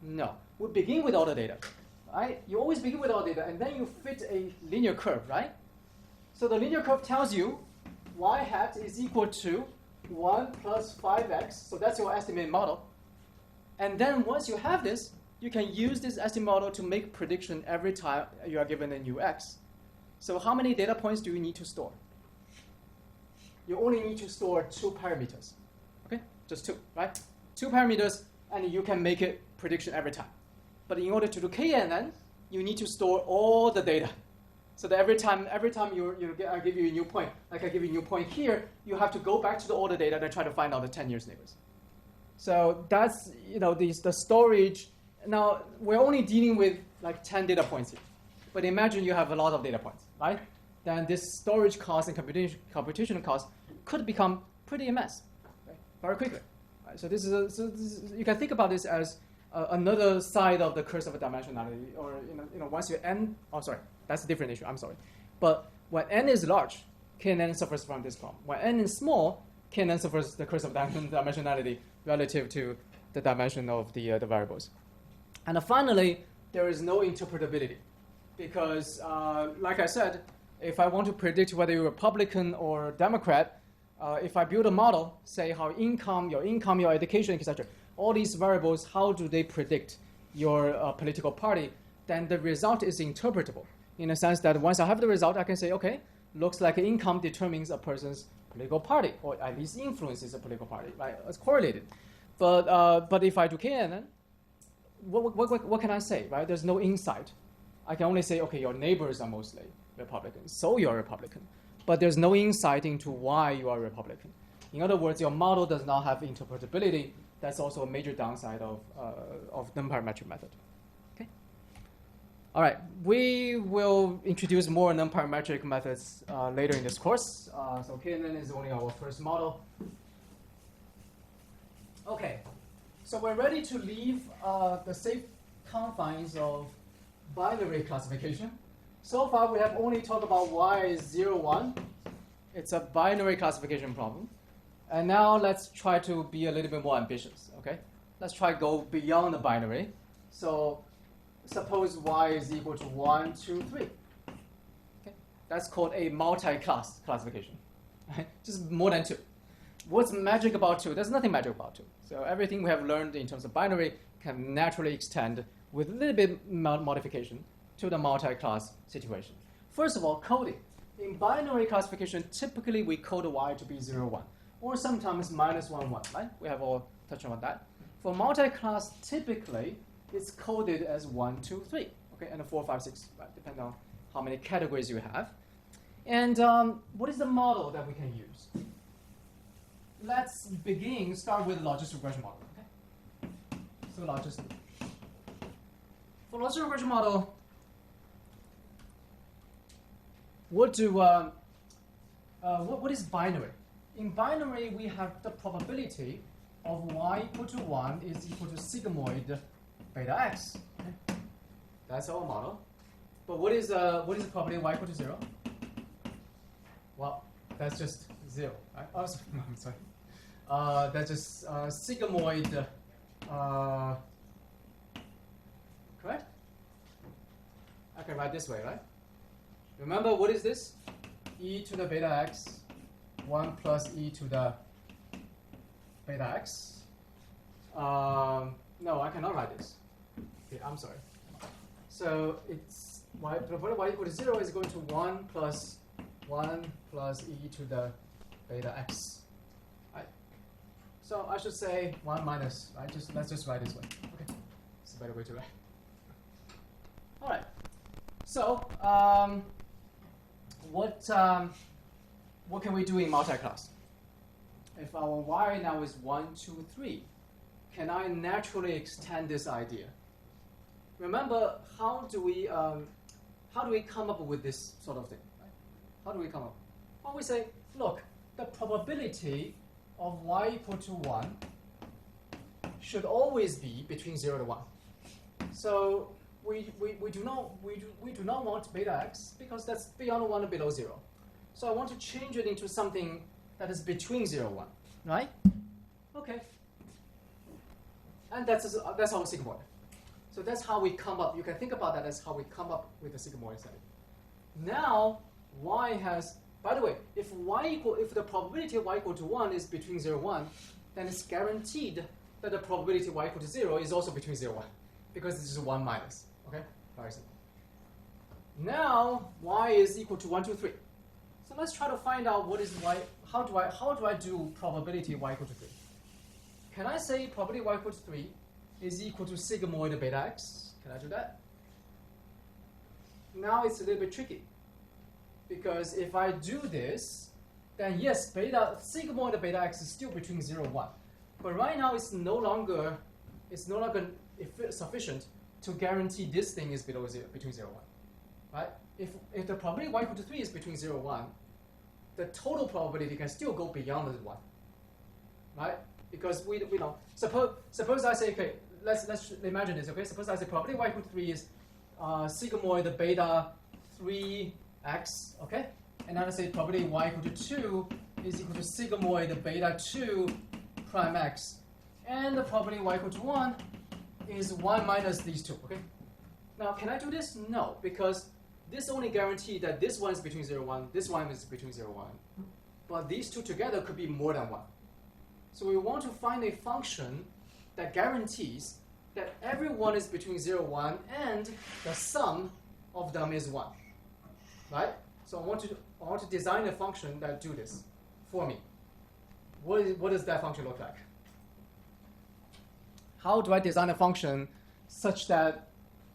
No. We begin with all the data, right? You always begin with all the data, and then you fit a linear curve, right? So the linear curve tells you y hat is equal to 1 plus 5x, so that's your estimated model. And then once you have this, you can use this estimate model to make prediction every time you are given a new x. So how many data points do you need to store? You only need to store 2 parameters. Okay, just 2, right? 2 parameters, and you can make it prediction every time. But in order to do KNN, you need to store all the data. So that every time I give you a new point, like I give you a new point here, you have to go back to all the data and try to find out the 10 years neighbors. So that's the storage. Now we're only dealing with like 10 data points here, but imagine you have a lot of data points, right? Then this storage cost and computational cost could become pretty immense, right? Very quickly. Right? So you can think about this as another side of the curse of dimensionality, or once you n. Oh, sorry, that's a different issue. I'm sorry, but when n is large, KNN suffers from this problem. When n is small, KNN suffers the curse of dimensionality relative to the dimension of the variables. And finally, there is no interpretability, because like I said, if I want to predict whether you're Republican or Democrat, if I build a model, say how your education, etc., all these variables, how do they predict your political party, then the result is interpretable in the sense that once I have the result, I can say, okay, looks like income determines a person's political party, or at least influences a political party, right? It's correlated. But if I do KNN, what can I say, right? There's no insight. I can only say, okay, your neighbors are mostly Republicans, so you're a Republican. But there's no insight into why you are a Republican. In other words, your model does not have interpretability. That's also a major downside of nonparametric method. Okay. All right, we will introduce more nonparametric methods later in this course. So KNN is only our first model. Okay, so we're ready to leave the safe confines of binary classification. So far, we have only talked about y is 0, 1. It's a binary classification problem. And now let's try to be a little bit more ambitious, okay? Let's try to go beyond the binary. So suppose y is equal to 1, 2, 3. Okay? That's called a multi-class classification. Right? Just more than 2. What's magic about 2? There's nothing magic about 2. So everything we have learned in terms of binary can naturally extend with a little bit modification to the multi-class situation. First of all, coding. In binary classification, typically we code y to be 0, 1, or sometimes minus 1, 1, right? We have all touched on that. For multi-class, typically it's coded as 1, 2, 3, okay, and 4, 5, 6, right? Depending on how many categories you have. And what is the model that we can use? Let's start with the logistic regression model, okay? So logistic. For logistic regression model, what is binary? In binary, we have the probability of y equal to 1 is equal to sigmoid beta x. Okay? That's our model. But what is the probability of y equal to 0? Well, that's just 0. Right? Oh, sorry. No, I'm sorry. That's just sigmoid. Correct? I can write this way, right? Remember, what is this? E to the beta x, 1 plus e to the beta x. No, I cannot write this. Okay, I'm sorry. So it's y equal to 0 is going to 1 plus e to the beta x. Right? So I should say 1 minus, right? Let's just write this way. Okay, it's a better way to write. All right. So what can we do in multi-class? If our y now is 1, 2, 3, can I naturally extend this idea? Remember, how do we come up with this sort of thing? Right? How do we come up? Well, we say, look, the probability of y equal to 1 should always be between 0 to 1. So we do not want beta x because that's beyond 1 and below 0. So I want to change it into something that is between 0 and 1, right? Okay. And that's our sigmoid. So that's how we come up. You can think about that as how we come up with the sigmoid setting. Now, y has, by the way, if the probability of y equal to 1 is between 0 and 1, then it's guaranteed that the probability of y equal to 0 is also between 0 and 1, because this is 1 minus. Okay? Very simple. Now, y is equal to 1, 2, 3. So let's try to find out what is y. How do I do probability y equal to 3? Can I say probability y equal to 3 is equal to sigmoid beta x? Can I do that? Now it's a little bit tricky, because if I do this, then yes, sigmoid beta x is still between 0 and 1. But right now it's no longer sufficient to guarantee this thing is between 0 and 1. Right? If the probability y equal to 3 is between 0 and 1, the total probability can still go beyond the 1. Right? Because we know. Suppose I say, okay, let's imagine this, okay? Suppose I say probability y equal to 3 is sigmoid beta 3x, okay? And then I say probability y equal to 2 is equal to sigmoid beta 2 prime x. And the probability y equal to 1 is 1 minus these two, okay? Now, can I do this? No, because this only guarantees that this one is between 0 and 1, this one is between 0 and 1. But these two together could be more than 1. So we want to find a function that guarantees that every one is between 0 and 1 and the sum of them is 1. Right? So I want to design a function that do this for me. What does that function look like? How do I design a function such that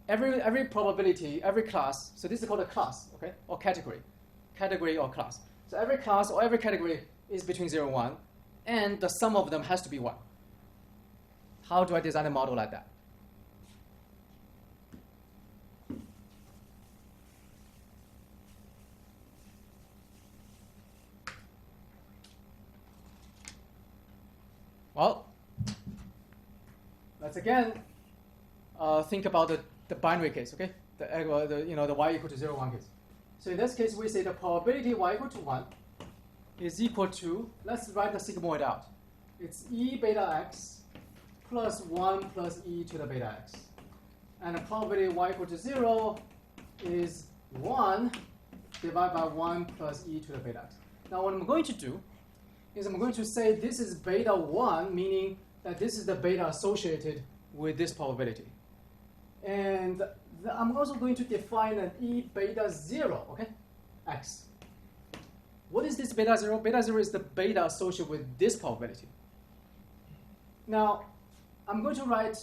every probability, every class, so this is called a class, okay? Or category or class. So every class or every category is between 0 and 1, and the sum of them has to be 1. How do I design a model like that? Well, let's again think about the binary case, okay? The y equal to 0, 1 case. So in this case, we say the probability y equal to 1 is equal to, let's write the sigmoid out. It's e beta x plus 1 plus e to the beta x. And the probability y equal to 0 is 1 divided by 1 plus e to the beta x. Now what I'm going to do is I'm going to say this is beta 1, meaning that this is the beta associated with this probability. And I'm also going to define an e beta 0, okay, x. What is this beta 0? Beta 0 is the beta associated with this probability. Now, I'm going to write,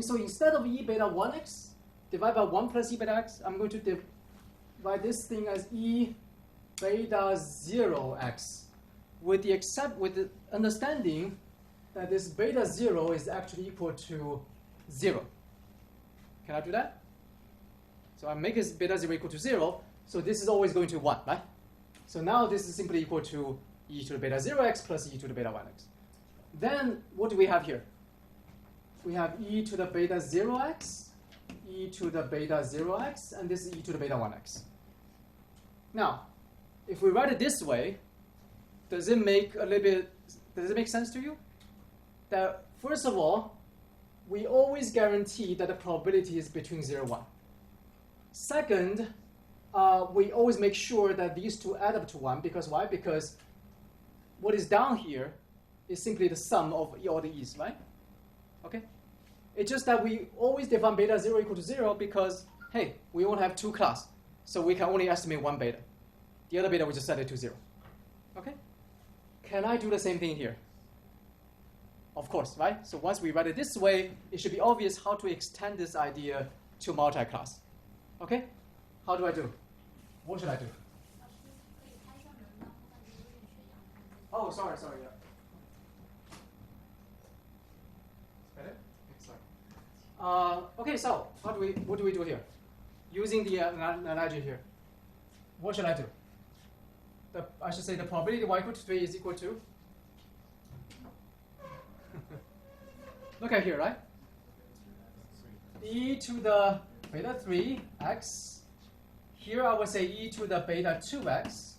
so instead of e beta 1x divided by 1 plus e beta x, I'm going to divide this thing as e beta 0x with the understanding that this beta 0 is actually equal to 0. Can I do that? So I make this beta 0 equal to 0, so this is always going to 1, right? So now this is simply equal to e to the beta 0x plus e to the beta 1x. Then what do we have here? We have e to the beta 0x, e to the beta 0x, and this is e to the beta 1x. Now, if we write it this way, does it make sense to you? That first of all, we always guarantee that the probability is between 0 and 1. Second, we always make sure that these two add up to 1, because why? Because what is down here is simply the sum of all the e's, right? Okay? It's just that we always define beta 0 equal to 0 because, hey, we only have two classes, so we can only estimate one beta. The other beta, we just set it to 0. Okay? Can I do the same thing here? Of course, right? So once we write it this way, it should be obvious how to extend this idea to multi-class. Okay? How do I do? What should I do? Oh, sorry, yeah. Better? Sorry. Okay, so what do we do here? Using the analogy here, what should I do? I should say the probability y equal to 3 is equal to look at here, right? E to the beta 3x. Here I would say e to the beta 2x.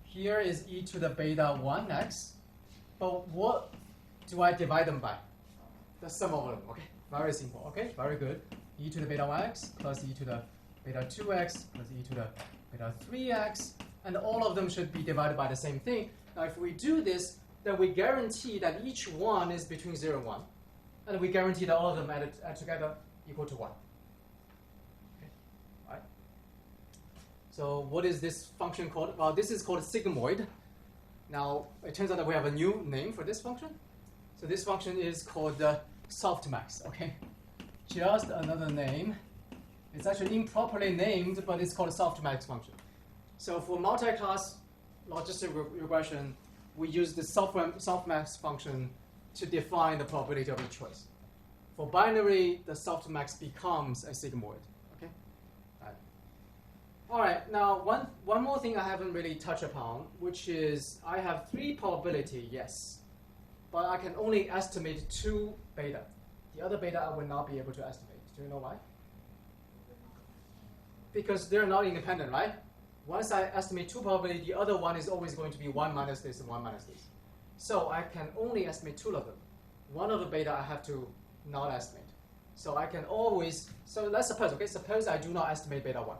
Here is e to the beta 1x. But what do I divide them by? The sum of them, okay? Very simple, okay? Very good. E to the beta 1x plus e to the beta 2x plus e to the beta 3x, and all of them should be divided by the same thing. Now, if we do this, then we guarantee that each one is between 0 and 1, and we guarantee that all of them added together equal to 1. Okay, all right. So what is this function called? Well, this is called sigmoid. Now, it turns out that we have a new name for this function. So this function is called the softmax, okay? Just another name. It's actually improperly named, but it's called a softmax function. So for multi-class logistic regression, we use the softmax function to define the probability of each choice. For binary, the softmax becomes a sigmoid, okay? All right, now one more thing I haven't really touched upon, which is I have 3 probability, yes, but I can only estimate 2 beta. The other beta I will not be able to estimate. Do you know why? Because they're not independent, right? Once I estimate 2 probability, the other one is always going to be 1 minus this and 1 minus this. So I can only estimate 2 of them. One of the beta I have to not estimate. So I can always, so let's suppose, okay, suppose I do not estimate beta 1.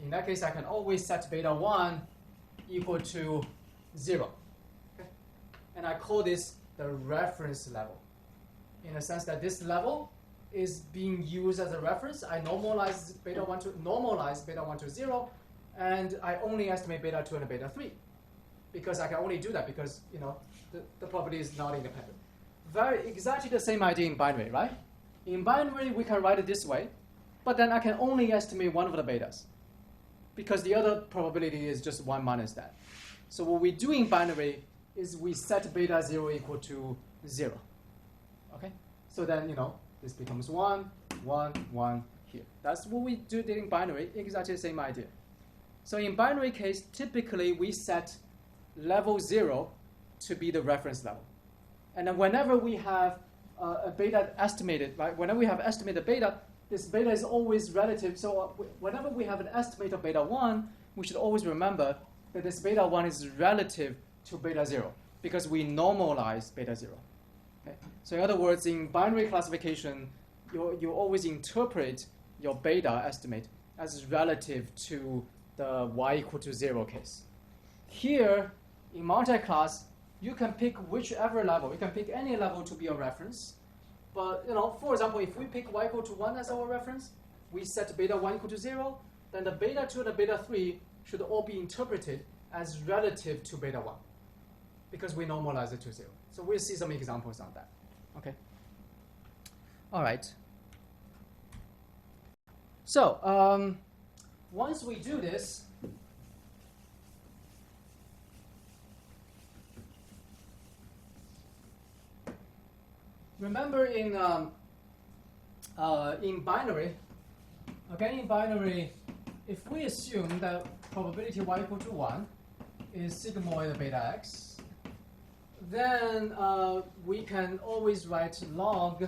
In that case, I can always set beta 1 equal to 0. Okay? And I call this the reference level, in the sense that this level is being used as a reference. I normalize beta 1 to 0, and I only estimate beta 2 and beta 3, because I can only do that because the property is not independent. Exactly the same idea in binary, right? In binary, we can write it this way, but then I can only estimate one of the betas, because the other probability is just 1 minus that. So what we do in binary is we set beta 0 equal to 0. Okay? So then, this becomes 1, 1, 1 here. That's what we did in binary, exactly the same idea. So in binary case, typically we set level 0 to be the reference level. And then whenever we have a beta estimated, right? Whenever we have estimated beta, this beta is always relative. So whenever we have an estimate of beta 1, we should always remember that this beta 1 is relative to beta 0, because we normalize beta 0. Okay? So in other words, in binary classification, you always interpret your beta estimate as relative to the y equal to 0 case. Here, in multi-class, you can pick whichever level. You can pick any level to be a reference. But for example, if we pick y equal to 1 as our reference, we set beta 1 equal to 0, then the beta 2 and the beta 3 should all be interpreted as relative to beta 1, because we normalize it to 0. So we'll see some examples on that. Okay. All right. So once we do this, remember in binary, again in binary, if we assume that probability y equal to 1 is sigmoid beta x, then we can always write log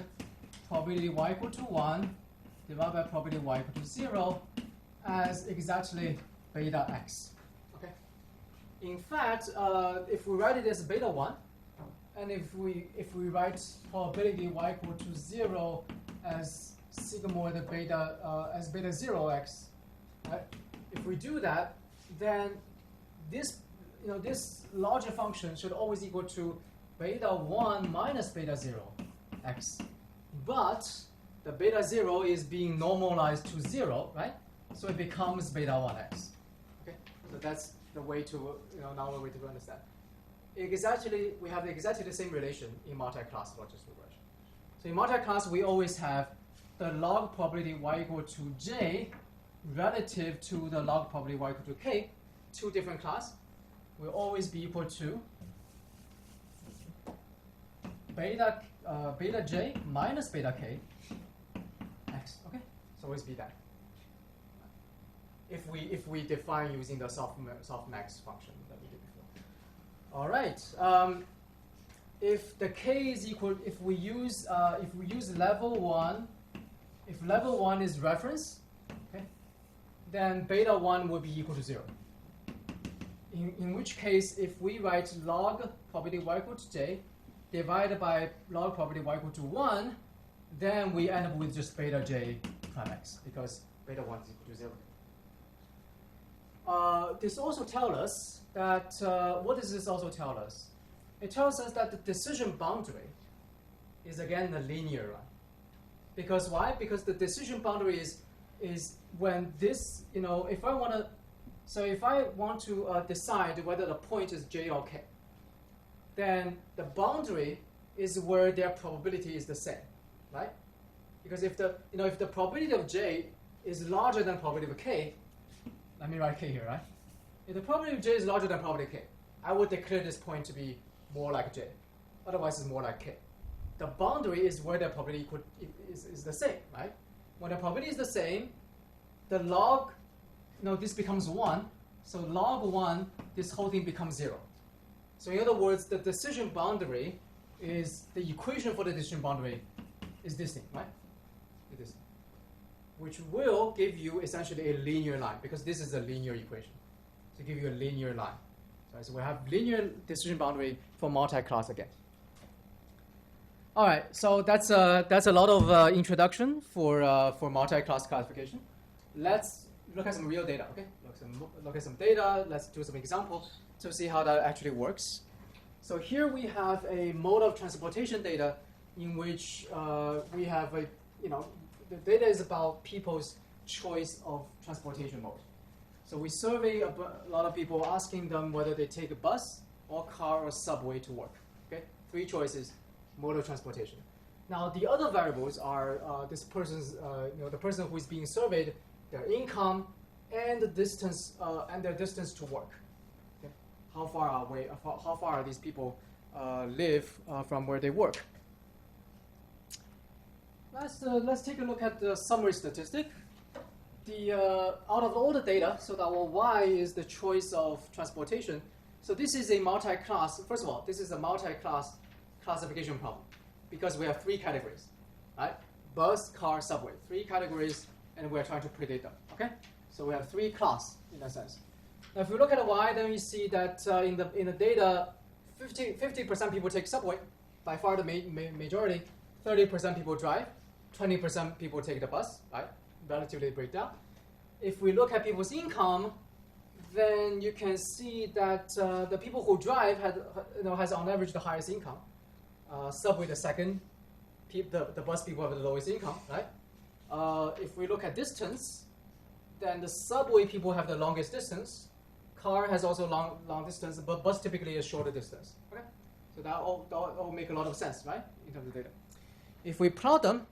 probability y equal to 1 divided by probability y equal to 0 as exactly beta x. Okay. In fact, if we write it as beta 1, and if we write probability y equal to 0 as sigmoid beta as beta 0x, right? If we do that, then this this larger function should always equal to beta 1 minus beta 0x. But the beta 0 is being normalized to 0, right? So it becomes beta 1x. Okay? So that's the way to novel way to understand. We have exactly the same relation in multi-class logistic regression. So in multi-class, we always have the log probability y equal to j relative to the log probability y equal to k, 2 different class, will always be equal to beta j minus beta k x. Okay, so always be that. If we define using the softmax function that we did before. All right. If the k is equal, if we use level 1, if level 1 is reference, okay, then beta 1 will be equal to 0. In which case, if we write log probability y equal to j divided by log probability y equal to 1, then we end up with just beta j prime x, because beta 1 is equal to 0. This also tells us that, what does this also tell us? It tells us that the decision boundary is again a linear line. Because why? Because the decision boundary is when this, if I want to decide whether the point is j or k, then the boundary is where their probability is the same, right? Because if the probability of j is larger than probability of k, let me write k here, right? If the probability of j is larger than probability of k, I would declare this point to be more like j. Otherwise, it's more like k. The boundary is where the probability is the same, right? When the probability is the same, the log, this becomes 1. So log 1, this whole thing becomes 0. So in other words, the decision boundary is, the equation for the decision boundary is this thing, right? This thing, which will give you essentially a linear line, because this is a linear equation. To give you a linear line. So we have linear decision boundary for multi-class again. All right, so that's a lot of introduction for multi-class classification. Let's look at some real data, okay? Look at some data. Let's do some examples to see how that actually works. So here we have a mode of transportation data in which we have the data is about people's choice of transportation mode. So we survey a lot of people, asking them whether they take a bus or car or subway to work. Okay, 3 choices, mode of transportation. Now the other variables are this person's, the person who is being surveyed, their income, and the distance, and their distance to work. Okay? How far are these people live from where they work? Let's take a look at the summary statistic. Out of all the data, so that our y is the choice of transportation. So this is a multi-class. First of all, this is a multi-class classification problem because we have 3 categories, right? Bus, car, subway. 3 categories, and we're trying to predict them. Okay, so we have 3 classes in a sense. Now, if we look at the y, then we see that in the data, 50% people take subway, by far the majority. 30% people drive, 20% people take the bus, right? Relatively breakdown. If we look at people's income, then you can see that the people who drive has on average the highest income. Subway the second. The bus people have the lowest income, right? If we look at distance, then the subway people have the longest distance. Car has also long distance, but bus typically is shorter distance. Okay, so that all make a lot of sense, right? In terms of data. If we plot them,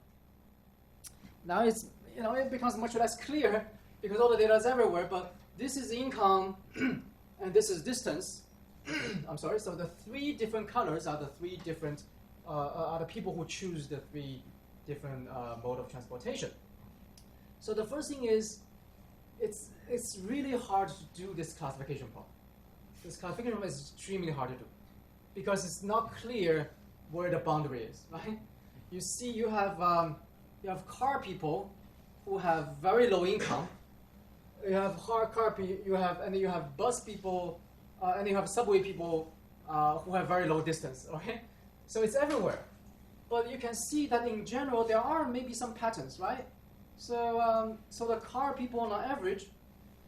now it becomes much less clear because all the data is everywhere. But this is income, and this is distance. I'm sorry. So the 3 different colors are the 3 different are the people who choose the 3 different mode of transportation. So the first thing is, it's really hard to do this classification problem. This classification problem is extremely hard to do because it's not clear where the boundary is, right? You see, you have car people who have very low income. You have and then you have bus people, and then you have subway people who have very low distance. Okay, so it's everywhere. But you can see that in general there are maybe some patterns, right? So the car people on average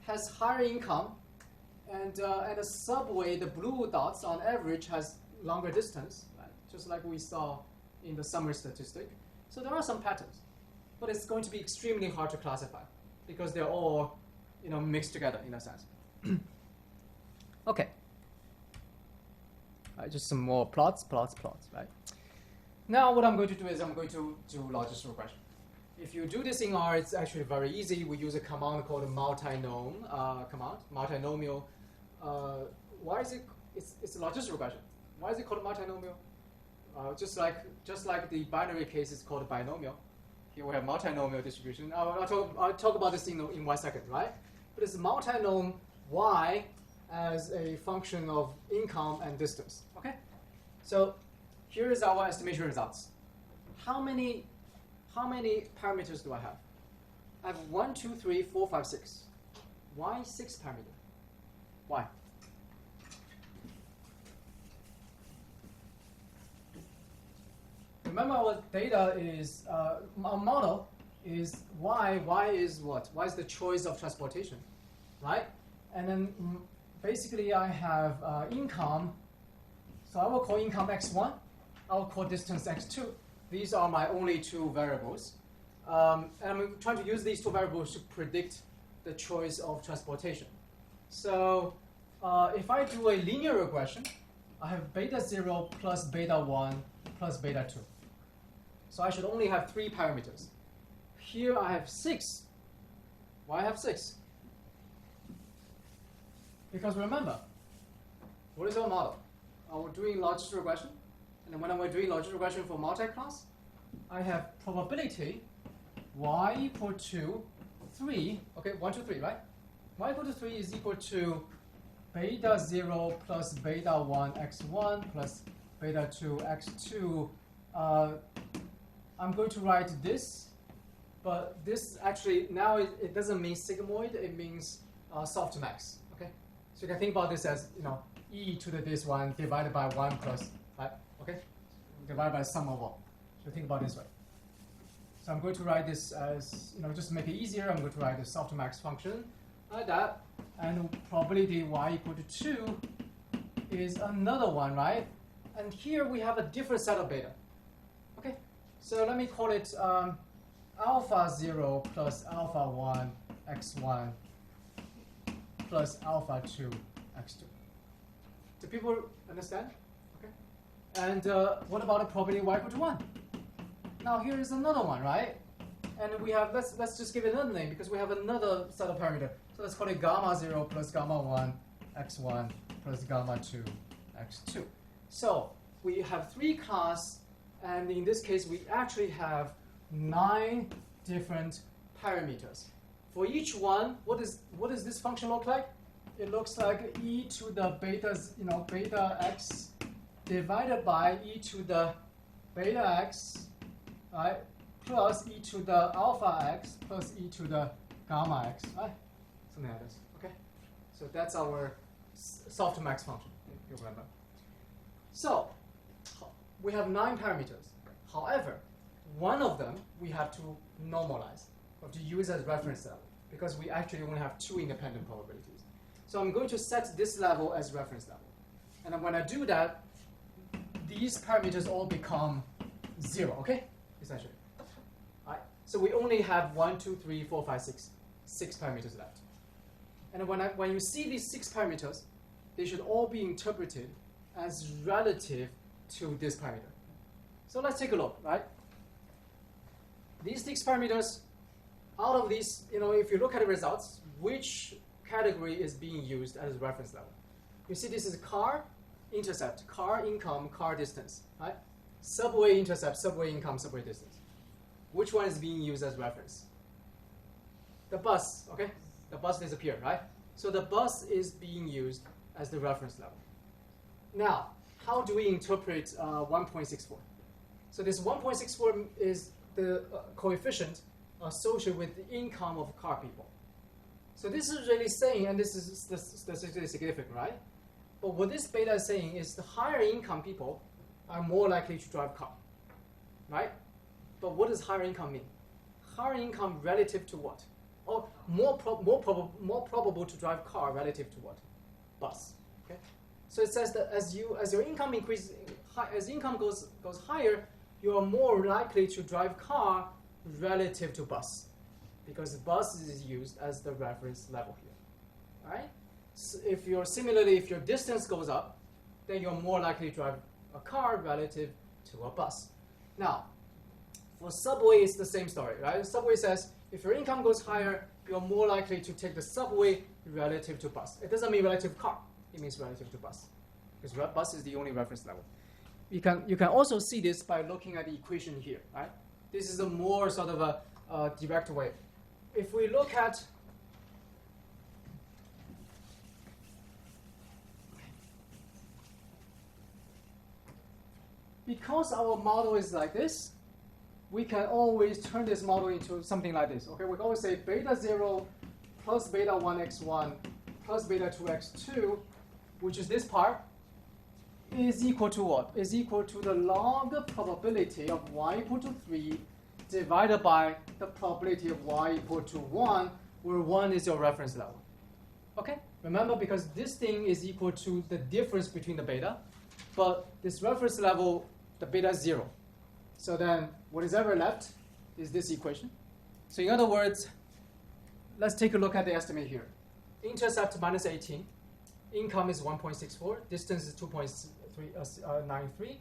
has higher income, and the subway, the blue dots on average has longer distance, right? Just like we saw in the summary statistic. So there are some patterns, but it's going to be extremely hard to classify because they're all mixed together in a sense. Okay. Just some more plots, right? Now what I'm going to do is I'm going to do logistic regression. If you do this in R, it's actually very easy. We use a command called a multinom command, multinomial. Why is it? It's a logistic regression. Why is it called multinomial? Just like the binary case is called a binomial. Here we have multinomial distribution. I'll talk about this in 1 second, right? But it's multinom y as a function of income and distance. Okay. So here is our estimation results. How many parameters do I have? I have 1, 2, 3, 4, 5, 6. Why 6 parameters? Why? remember our data is, our model is y. Y is what? Y is the choice of transportation, right? And then basically I have income. So I will call income x1. I will call distance x2. These are my only two variables. And I'm trying to use these two variables to predict the choice of transportation. So if I do a linear regression, I have beta 0 plus beta 1 plus beta 2. So I should only have 3 parameters. Here I have 6. Why I have 6? Because remember, what is our model? We're doing logistic regression. And then when we're doing logistic regression for multiclass, I have probability y equal to 3. Okay, 1, 2, 3, right? Y equal to 3 is equal to beta 0 plus beta 1 x1 plus beta 2 x2. I'm going to write this, but this actually, now it doesn't mean sigmoid, it means softmax. Okay? So you can think about this as, e to the this one divided by 1 plus 5. Okay? Divided by sum of all. So think about it this way. So I'm going to write this as, just to make it easier, I'm going to write the softmax function like that. And probability y equal to 2 is another one, right? And here we have a different set of beta. Okay? So let me call it alpha 0 plus alpha 1 x1 plus alpha 2 x2. Do people understand? Okay. And what about the probability y equal to 1? Now here is another one, right? And we have, let's just give it another name because we have another set of parameter. So let's call it gamma 0 plus gamma 1 x1 plus gamma 2 x2. So we have 3 class, and in this case we actually have 9 different parameters. For each one, what does this function look like? It looks like e to the beta x divided by e to the beta x, right? Plus e to the alpha x plus e to the gamma x, right? Something like this, okay? So that's our softmax function, you remember. So we have 9 parameters. However, one of them we have to normalize, or to use as reference level, because we actually only have 2 independent probabilities. So I'm going to set this level as reference level. And then when I do that, these parameters all become 0, okay? Essentially. All right. So we only have 1, 2, 3, 4, 5, 6 parameters left. And when you see these 6 parameters, they should all be interpreted as relative to this parameter. So let's take a look, right? These 6 parameters, out of these, if you look at the results, which category is being used as a reference level? You see this is car intercept, car income, car distance, right? Subway intercept, subway income, subway distance. Which one is being used as reference? The bus, okay? The bus disappeared, right? So the bus is being used as the reference level. Now, how do we interpret 1.64? So this 1.64 is the coefficient associated with the income of car people. So this is really saying, and this is statistically significant, right? But what this beta is saying is the higher income people are more likely to drive car, right? But what does higher income mean? Higher income relative to what? Or more probable to drive car relative to what? Bus. Okay. So it says that as your income increases, as income goes higher, you are more likely to drive car relative to bus, because bus is used as the reference level here. All right. So if your distance goes up, then you're more likely to drive a car relative to a bus. Now, for subway, it's the same story, right? Subway says if your income goes higher, you're more likely to take the subway relative to bus. It doesn't mean relative car. It means relative to bus, because bus is the only reference level. You can also see this by looking at the equation here, right? This is a more sort of a direct way. If we look at because our model is like this, we can always turn this model into something like this. Okay, we can always say beta 0 plus beta 1 x1 plus beta 2 x2, which is this part, is equal to what? Is equal to the log probability of y equal to 3 divided by the probability of y equal to 1, where 1 is your reference level. Okay? Remember, because this thing is equal to the difference between the beta, but this reference level, the beta is 0. So then what is ever left is this equation. So in other words, let's take a look at the estimate here. Intercept minus 18. Income is 1.64. Distance is 2.93.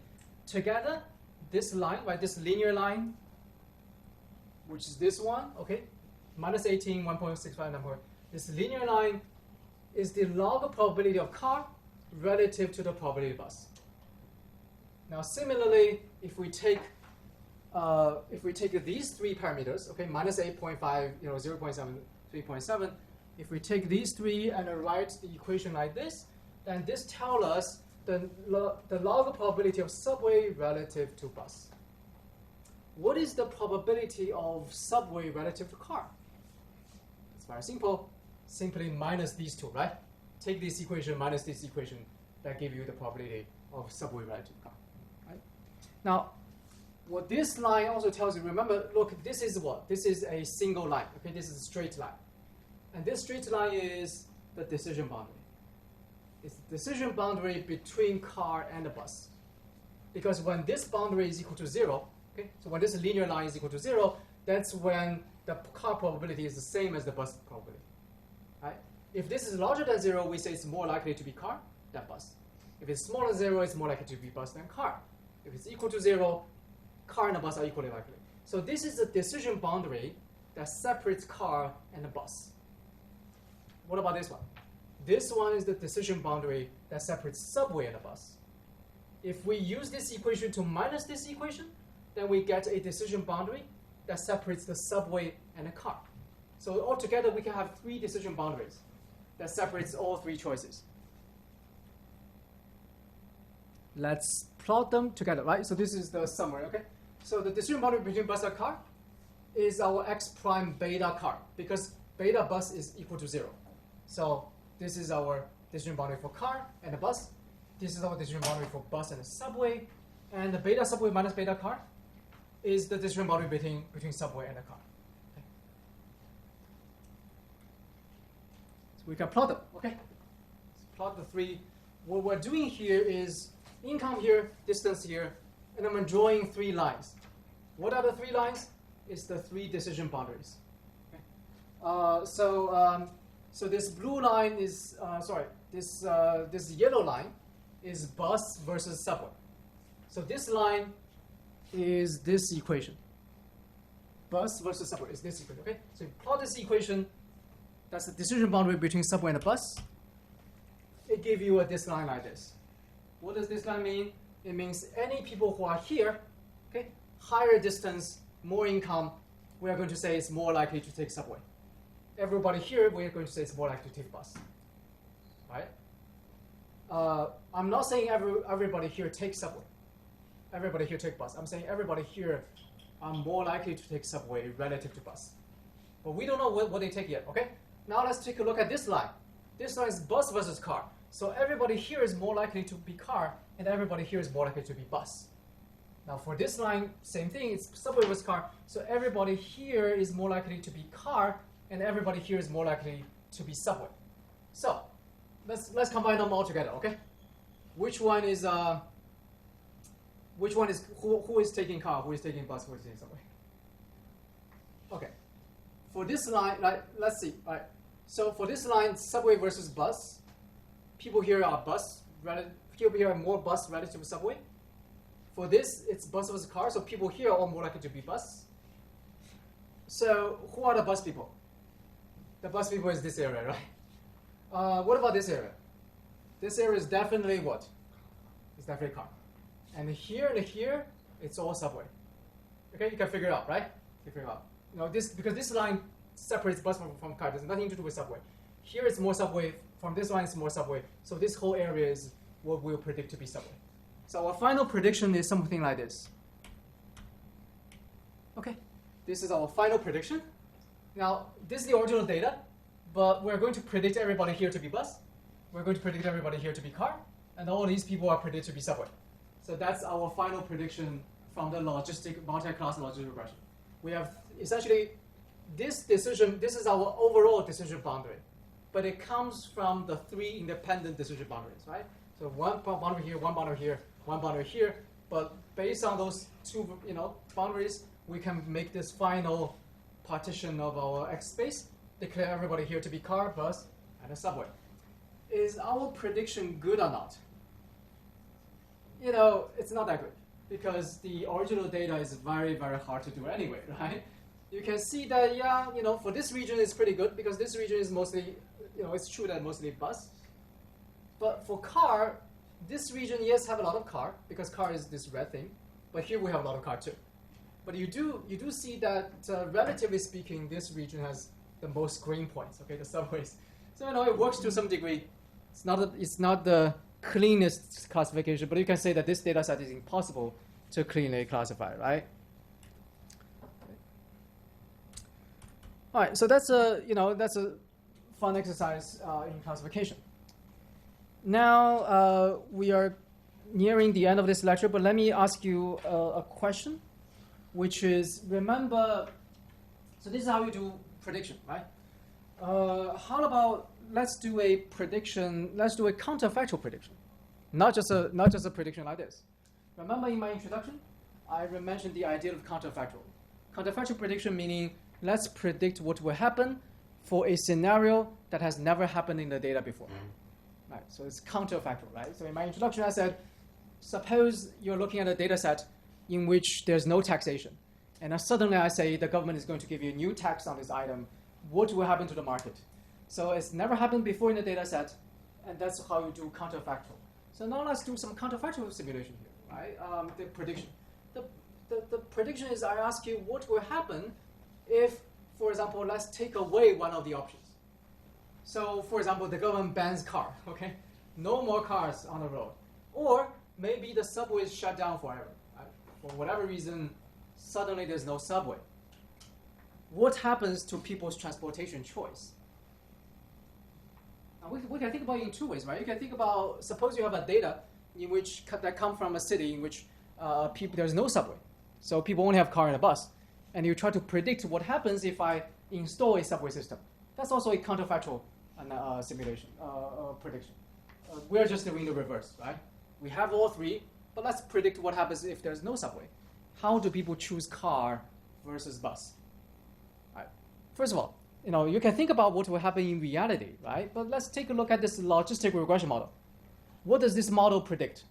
Together, this line, right, this linear line, which is this one, okay, minus 18, 1.65 number. This linear line is the log probability of car relative to the probability of bus. Now, similarly, if we take these three parameters, okay, minus 8.5, 0.7, 3.7, if we take these three and write the equation like this, then this tells us the log probability of subway relative to bus. What is the probability of subway relative to car? It's very simple. Simply minus these two, right? Take this equation minus this equation. That gives you the probability of subway relative to car. Right? Now, what this line also tells you, remember, look, this is what? This is a single line. Okay, this is a straight line. And this straight line is the decision boundary. It's the decision boundary between car and the bus. Because when this boundary is equal to 0, okay, so when this linear line is equal to 0, that's when the car probability is the same as the bus probability. Right? If this is larger than 0, we say it's more likely to be car than bus. If it's smaller than 0, it's more likely to be bus than car. If it's equal to 0, car and the bus are equally likely. So this is the decision boundary that separates car and the bus. What about this one? This one is the decision boundary that separates subway and the bus. If we use this equation to minus this equation, then we get a decision boundary that separates the subway and the car. So altogether, we can have three decision boundaries that separates all three choices. Let's plot them together, right? So this is the summary, okay? So the decision boundary between bus and car is our x prime beta car, because beta bus is equal to 0. So this is our decision boundary for car and the bus. This is our decision boundary for bus and the subway. And the beta subway minus beta car is the decision boundary between subway and the car. Okay. So we can plot them, okay? Let's plot the three. What we're doing here is income here, distance here, and I'm drawing three lines. What are the three lines? It's the three decision boundaries. Okay. So this blue line is, this yellow line is bus versus subway. So this line is this equation. Bus versus subway is this equation, okay? So you plot this equation, that's the decision boundary between subway and the bus. It gives you this line like this. What does this line mean? It means any people who are here, okay, higher distance, more income, we are going to say it's more likely to take subway. Everybody here, we're going to say it's more likely to take bus, right? I'm not saying everybody here takes subway. Everybody here take bus. I'm saying everybody here are more likely to take subway relative to bus. But we don't know what they take yet, okay? Now let's take a look at this line. This line is bus versus car. So everybody here is more likely to be car, and everybody here is more likely to be bus. Now for this line, same thing, it's subway versus car. So everybody here is more likely to be car, and everybody here is more likely to be subway. So let's combine them all together, okay? Which one is who is taking car, who is taking bus, who is taking subway? Okay. For this line, let's see. Right. So for this line, subway versus bus, people here are bus. People here are more bus relative to subway. For this, it's bus versus car, so people here are more likely to be bus. So who are the bus people? The bus people is this area, right? What about this area? This area is definitely what? It's definitely car. And here, it's all subway. Okay, you can figure it out, right? Figure it out. Because this line separates bus from car. There's nothing to do with subway. Here it's more subway. From this line, it's more subway. So this whole area is what we'll predict to be subway. So our final prediction is something like this. Okay, this is our final prediction. Now, this is the original data, but we're going to predict everybody here to be bus. We're going to predict everybody here to be car, and all these people are predicted to be subway. So that's our final prediction from the multi-class logistic regression. We have essentially this decision, this is our overall decision boundary, but it comes from the 3 independent decision boundaries, right? So one boundary here, one boundary here, one boundary here, but based on those 2 boundaries, we can make this final partition of our X space, declare everybody here to be car, bus, and a subway. Is our prediction good or not? It's not that good, because the original data is very, very hard to do anyway, right? You can see that, for this region it's pretty good, because this region is mostly, it's true that mostly bus. But for car, this region, yes, have a lot of car, because car is this red thing, but here we have a lot of car too. But you do see that, relatively speaking, this region has the most green points, okay, the subways. So, it works to some degree. It's not the cleanest classification, but you can say that this data set is impossible to cleanly classify, right? All right, so that's a fun exercise in classification. Now we are nearing the end of this lecture, but let me ask you a question, which is, remember, so this is how you do prediction, right? How about let's do a prediction, let's do a counterfactual prediction, not just a prediction like this. Remember in my introduction, I mentioned the idea of counterfactual. Counterfactual prediction meaning let's predict what will happen for a scenario that has never happened in the data before. Right, so it's counterfactual, right? So in my introduction, I said, suppose you're looking at a data set in which there's no taxation. And then suddenly I say the government is going to give you a new tax on this item. What will happen to the market? So it's never happened before in the data set, and that's how you do counterfactual. So now let's do some counterfactual simulation here, right? The prediction. The prediction is I ask you what will happen if, for example, let's take away one of the options. So, for example, the government bans car, okay? No more cars on the road. Or maybe the subway is shut down forever. Right? For whatever reason, suddenly there's no subway. What happens to people's transportation choice? Now, we can think about it in 2 ways, right? You can think about, suppose you have a data in which that come from a city in which there's no subway. So people only have car and a bus. And you try to predict what happens if I install a subway system. That's also a counterfactual simulation, prediction. We're just doing the reverse, right? We have all 3, but let's predict what happens if there's no subway. How do people choose car versus bus? All right. First of all, you can think about what will happen in reality, right? But let's take a look at this logistic regression model. What does this model predict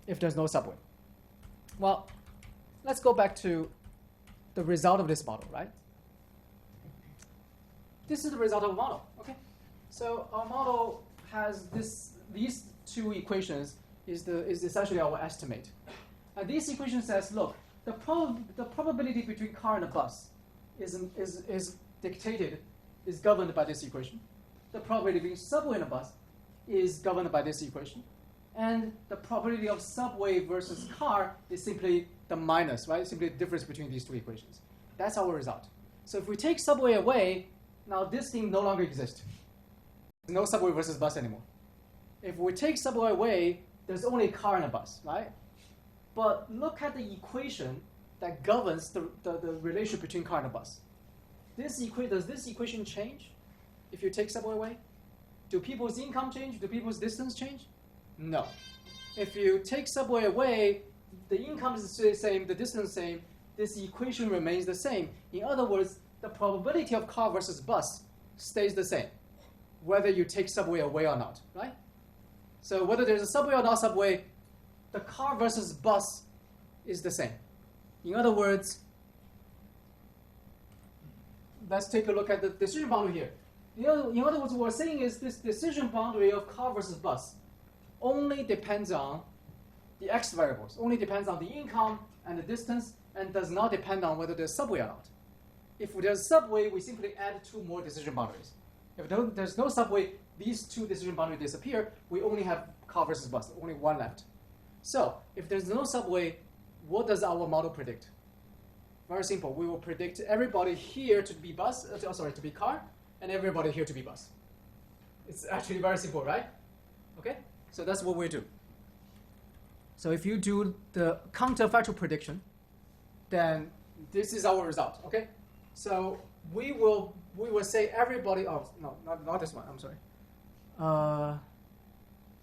if there's no subway? Well, let's go back to the result of this model, right? This is the result of a model, okay? So our model has these 2 equations is essentially our estimate. And this equation says, look, the probability between car and a bus is governed by this equation. The probability between subway and a bus is governed by this equation. And the probability of subway versus car is simply the minus, right? Simply the difference between these 2 equations. That's our result. So if we take subway away, now this thing no longer exists. There's no subway versus bus anymore. If we take subway away, there's only a car and a bus, right? But look at the equation that governs the relationship between car and a bus. Does this equation change if you take subway away? Do people's income change? Do people's distance change? No. If you take subway away, the income is the same, the distance is the same, this equation remains the same. In other words, the probability of car versus bus stays the same, whether you take subway away or not, right? So whether there's a subway or not subway, the car versus bus is the same. In other words, let's take a look at the decision boundary here. In other words, what we're saying is this decision boundary of car versus bus only depends on the x variables, only depends on the income and the distance, and does not depend on whether there's subway or not. If there's subway, we simply add 2 more decision boundaries. If there's no subway, these 2 decision boundaries disappear. We only have car versus bus, only 1 left. So if there's no subway, what does our model predict? Very simple. We will predict everybody here to be to be car, and everybody here to be bus. It's actually very simple, right? Okay? So that's what we do. So if you do the counterfactual prediction, then this is our result. Okay. So we will say everybody. Oh no, not this one. I'm sorry.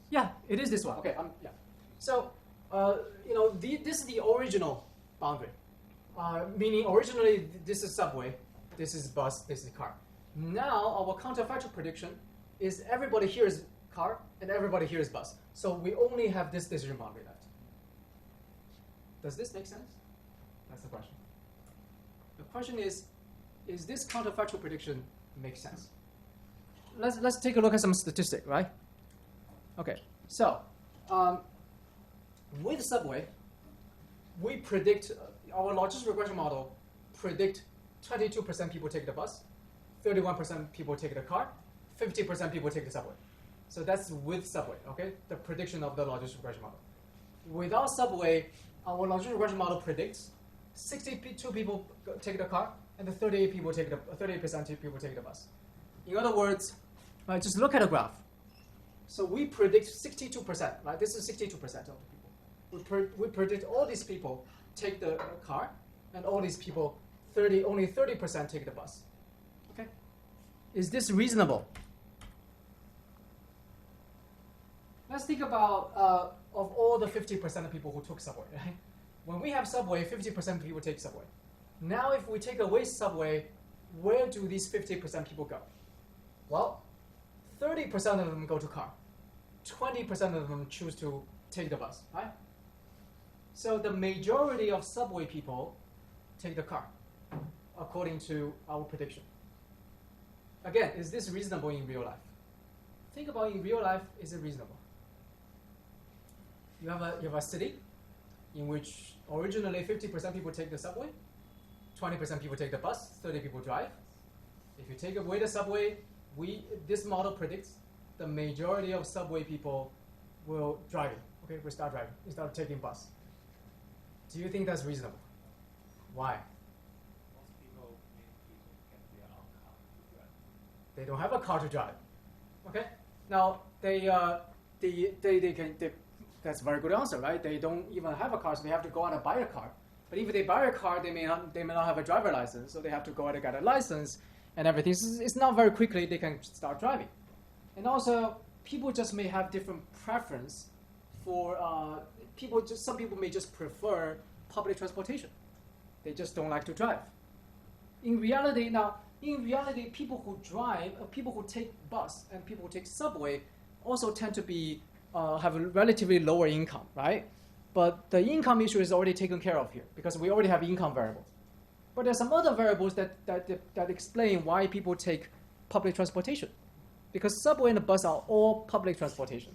Yeah, it is this one. Okay. Yeah. So this is the original boundary, meaning originally this is subway, this is bus, this is car. Now our counterfactual prediction is everybody here is car and everybody here is bus. So we only have this decision boundary left. Does this make sense? That's the question. The question is this counterfactual prediction make sense? Let's take a look at some statistic, right? Okay, so with subway, we predict, our logistic regression model predict 22% people take the bus, 31% people take the car, 50% people take the subway. So that's with subway, okay? The prediction of the logistic regression model. Without subway, our logistic regression model predicts 62 people take the car and the 38% people take the bus. In other words, just look at the graph. So we predict 62%, right? This is 62% of the people. We predict all these people take the car, and all these people, only 30% take the bus. Okay? Is this reasonable? Let's think about of all the 50% of people who took subway, right? When we have subway, 50% of people take subway. Now if we take away subway, where do these 50% people go? Well, 30% of them go to car. 20% of them choose to take the bus, right? So the majority of subway people take the car, according to our prediction. Again, is this reasonable in real life? Think about in real life, is it reasonable? You have a city in which originally 50% people take the subway, 20% people take the bus, 30 people drive. If you take away the subway, this model predicts the majority of subway people will drive it. Okay, we start driving instead of taking bus. Do you think that's reasonable? Why? Most people get their own car to drive. They don't have a car to drive. Okay, now that's a very good answer, right? They don't even have a car, so they have to go out and buy a car. But if they buy a car, they may not have a driver license, so they have to go out and get a license and everything. So it's not very quickly they can start driving. And also, people just may have different preference for some people may just prefer public transportation. They just don't like to drive. In reality, people who drive, people who take bus and people who take subway also tend to be have a relatively lower income, right? But the income issue is already taken care of here because we already have income variables. But there's some other variables that explain why people take public transportation. Because subway and bus are all public transportation.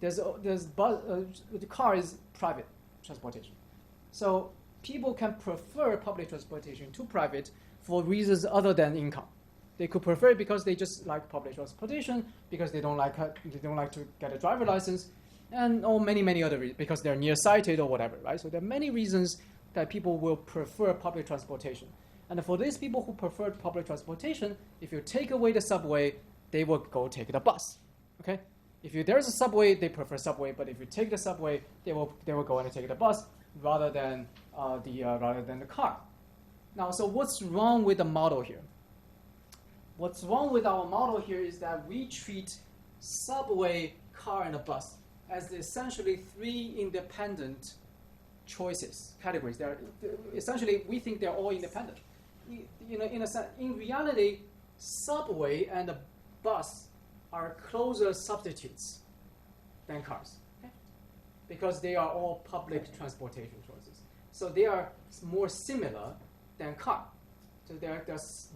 The car is private transportation. So people can prefer public transportation to private for reasons other than income. They could prefer it because they just like public transportation, because they don't like to get a driver license, or many other reasons, because they're nearsighted or whatever, right? So there are many reasons that people will prefer public transportation. And for these people who prefer public transportation, if you take away the subway, they will go take the bus. Okay? If there's a subway, they prefer subway, but if you take the subway, they will go and take the bus rather than the car. Now, so what's wrong with the model here? What's wrong with our model here is that we treat subway, car, and a bus as essentially three independent choices, categories. Essentially, we think they're all independent. In reality, subway and a bus are closer substitutes than cars, okay? Because they are all public transportation choices. So they are more similar than car. So they're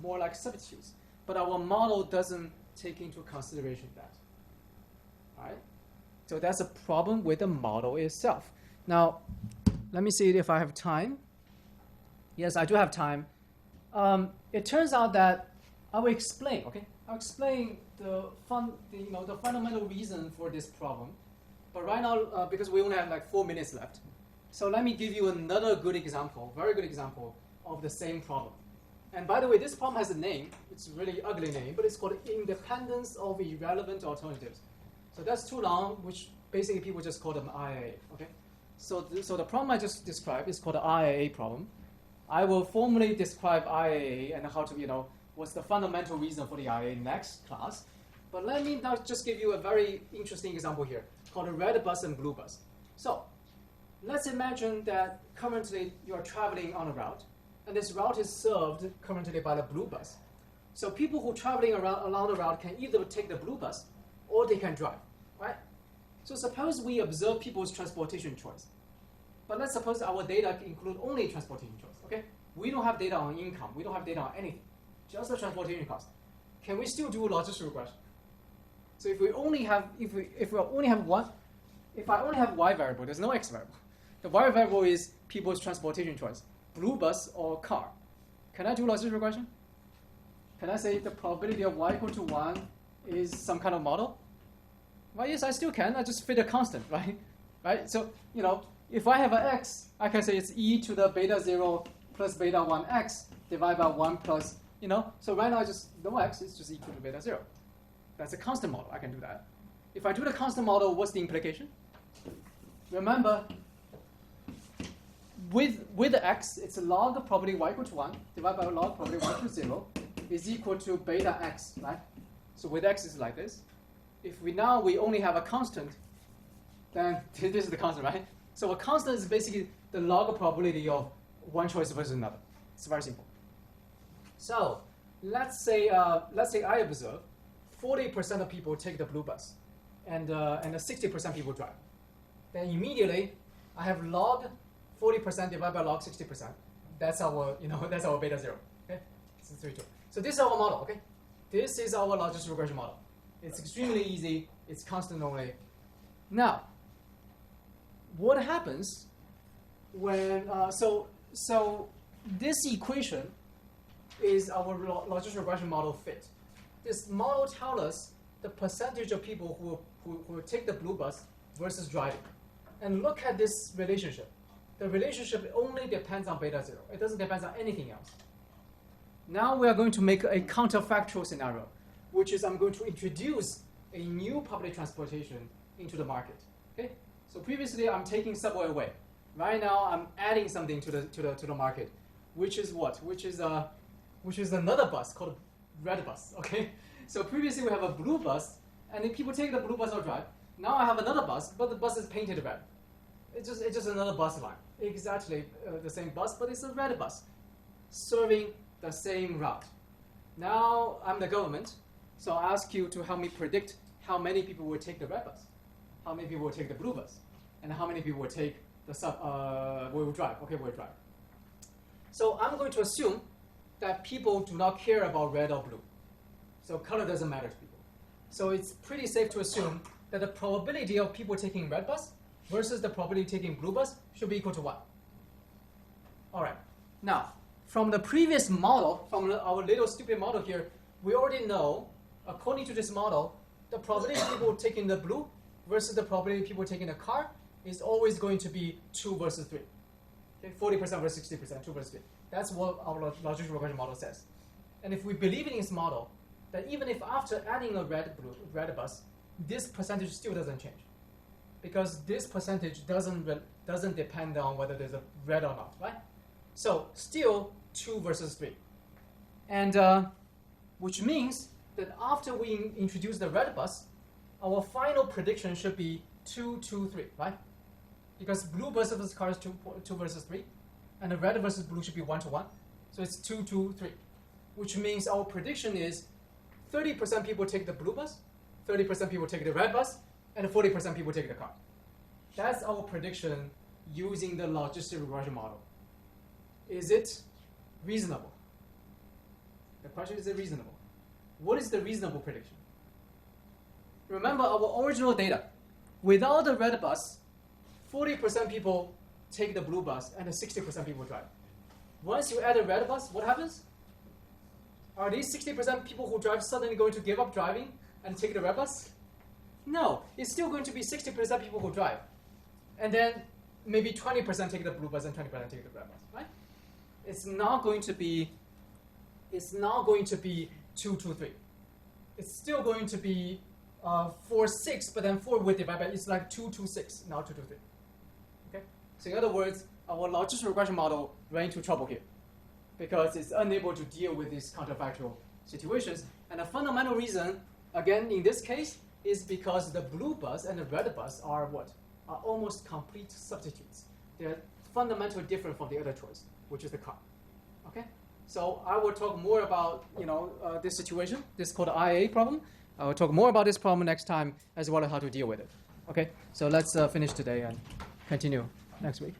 more like substitutes. But our model doesn't take into consideration that. All right? So that's a problem with the model itself. Now, let me see if I have time. Yes, I do have time. It turns out that I will explain, okay? I'll explain the fundamental reason for this problem. But right now, because we only have like 4 minutes left, so let me give you another good example, very good example of the same problem. And by the way, this problem has a name. It's a really ugly name, but it's called independence of irrelevant alternatives. So that's too long, which basically people just call them IAA, okay? So the problem I just described is called the IAA problem. I will formally describe IAA and how to, what's the fundamental reason for the IAA next class. But let me now just give you a very interesting example here called a red bus and blue bus. So let's imagine that currently you are traveling on a route, and this route is served currently by the blue bus. So people who are traveling along the route can either take the blue bus or they can drive, right? So suppose we observe people's transportation choice. But let's suppose our data include only transportation choice, okay? We don't have data on income. We don't have data on anything, just the transportation cost. Can we still do logistic regression? So if I only have y variable, there's no x variable. The y variable is people's transportation choice, blue bus or car. Can I do logistic regression? Can I say the probability of y equal to 1 is some kind of model? Well, yes, I still can. I just fit a constant, right? Right? So, if I have an x, I can say it's e to the beta 0 plus beta 1x divided by 1 plus, So right now, no x, it's just equal to beta 0. That's a constant model. I can do that. If I do the constant model, what's the implication? Remember, with the x, it's a log of probability y equal to 1 divided by log probability y equal to 0 is equal to beta x, right? So with x, it's like this. If we only have a constant, then this is the constant, right? So a constant is basically the log of probability of one choice versus another. It's very simple. So let's say I observe 40% of people take the blue bus, and 60% people drive. Then immediately I have log 40% divided by log 60%. That's our beta 0. Okay, so this is our model. Okay, this is our logistic regression model. It's extremely easy. It's constant only. Now, what happens when so this equation is our logistic regression model fit. This model tells us the percentage of people who take the blue bus versus driving. And look at this relationship. The relationship only depends on beta 0. It doesn't depend on anything else. Now we are going to make a counterfactual scenario, which is I'm going to introduce a new public transportation into the market. Okay? So previously I'm taking subway away. Right now I'm adding something to the market, which is what? Which is another bus called red bus. Okay? So previously we have a blue bus, and if people take the blue bus or drive. Now I have another bus, but the bus is painted red. It's just another bus line. Exactly the same bus, but it's a red bus serving the same route. Now I'm the government, so I ask you to help me predict how many people will take the red bus, how many people will take the blue bus, and how many people will take the will drive. Okay, will drive. So I'm going to assume that people do not care about red or blue. So color doesn't matter to people. So it's pretty safe to assume that the probability of people taking red bus versus the probability taking blue bus should be equal to 1. All right. Now, from the previous model, from our little stupid model here, we already know, according to this model, the probability of people taking the blue versus the probability of people taking the car is always going to be 2 versus 3. Okay, 40% versus 60%, 2 versus 3. That's what our logistic regression model says. And if we believe in this model, that even if after adding a red bus, this percentage still doesn't change, because this percentage doesn't depend on whether there's a red or not, right? So still 2 versus 3, and which means that after we introduce the red bus, our final prediction should be 2, 2, 3, right? Because blue versus car is 2 versus 3, and the red versus blue should be 1 to 1, so it's 2, 2, 3, which means our prediction is 30% people take the blue bus, 30% people take the red bus, and 40% people take the car. That's our prediction using the logistic regression model. Is it reasonable? The question is, it reasonable? What is the reasonable prediction? Remember our original data. Without the red bus, 40% people take the blue bus and 60% people drive. Once you add a red bus, what happens? Are these 60% people who drive suddenly going to give up driving and take the red bus? No, it's still going to be 60% people who drive. And then maybe 20% take the blue bus and 20% take the red bus, right? It's not going to be 2, 2, 3. It's still going to be 4, 6, but then 4 with divided by, it's like 2, 2, 6, now 2, 2, 3. Okay? So in other words, our logistic regression model ran into trouble here because it's unable to deal with these counterfactual situations. And the fundamental reason, again, in this case, is because the blue bus and the red bus are what? Are almost complete substitutes. They're fundamentally different from the other choice, which is the car. Okay? So I will talk more about this situation. This is called the IA problem. I will talk more about this problem next time, as well as how to deal with it. Okay? So let's finish today and continue next week.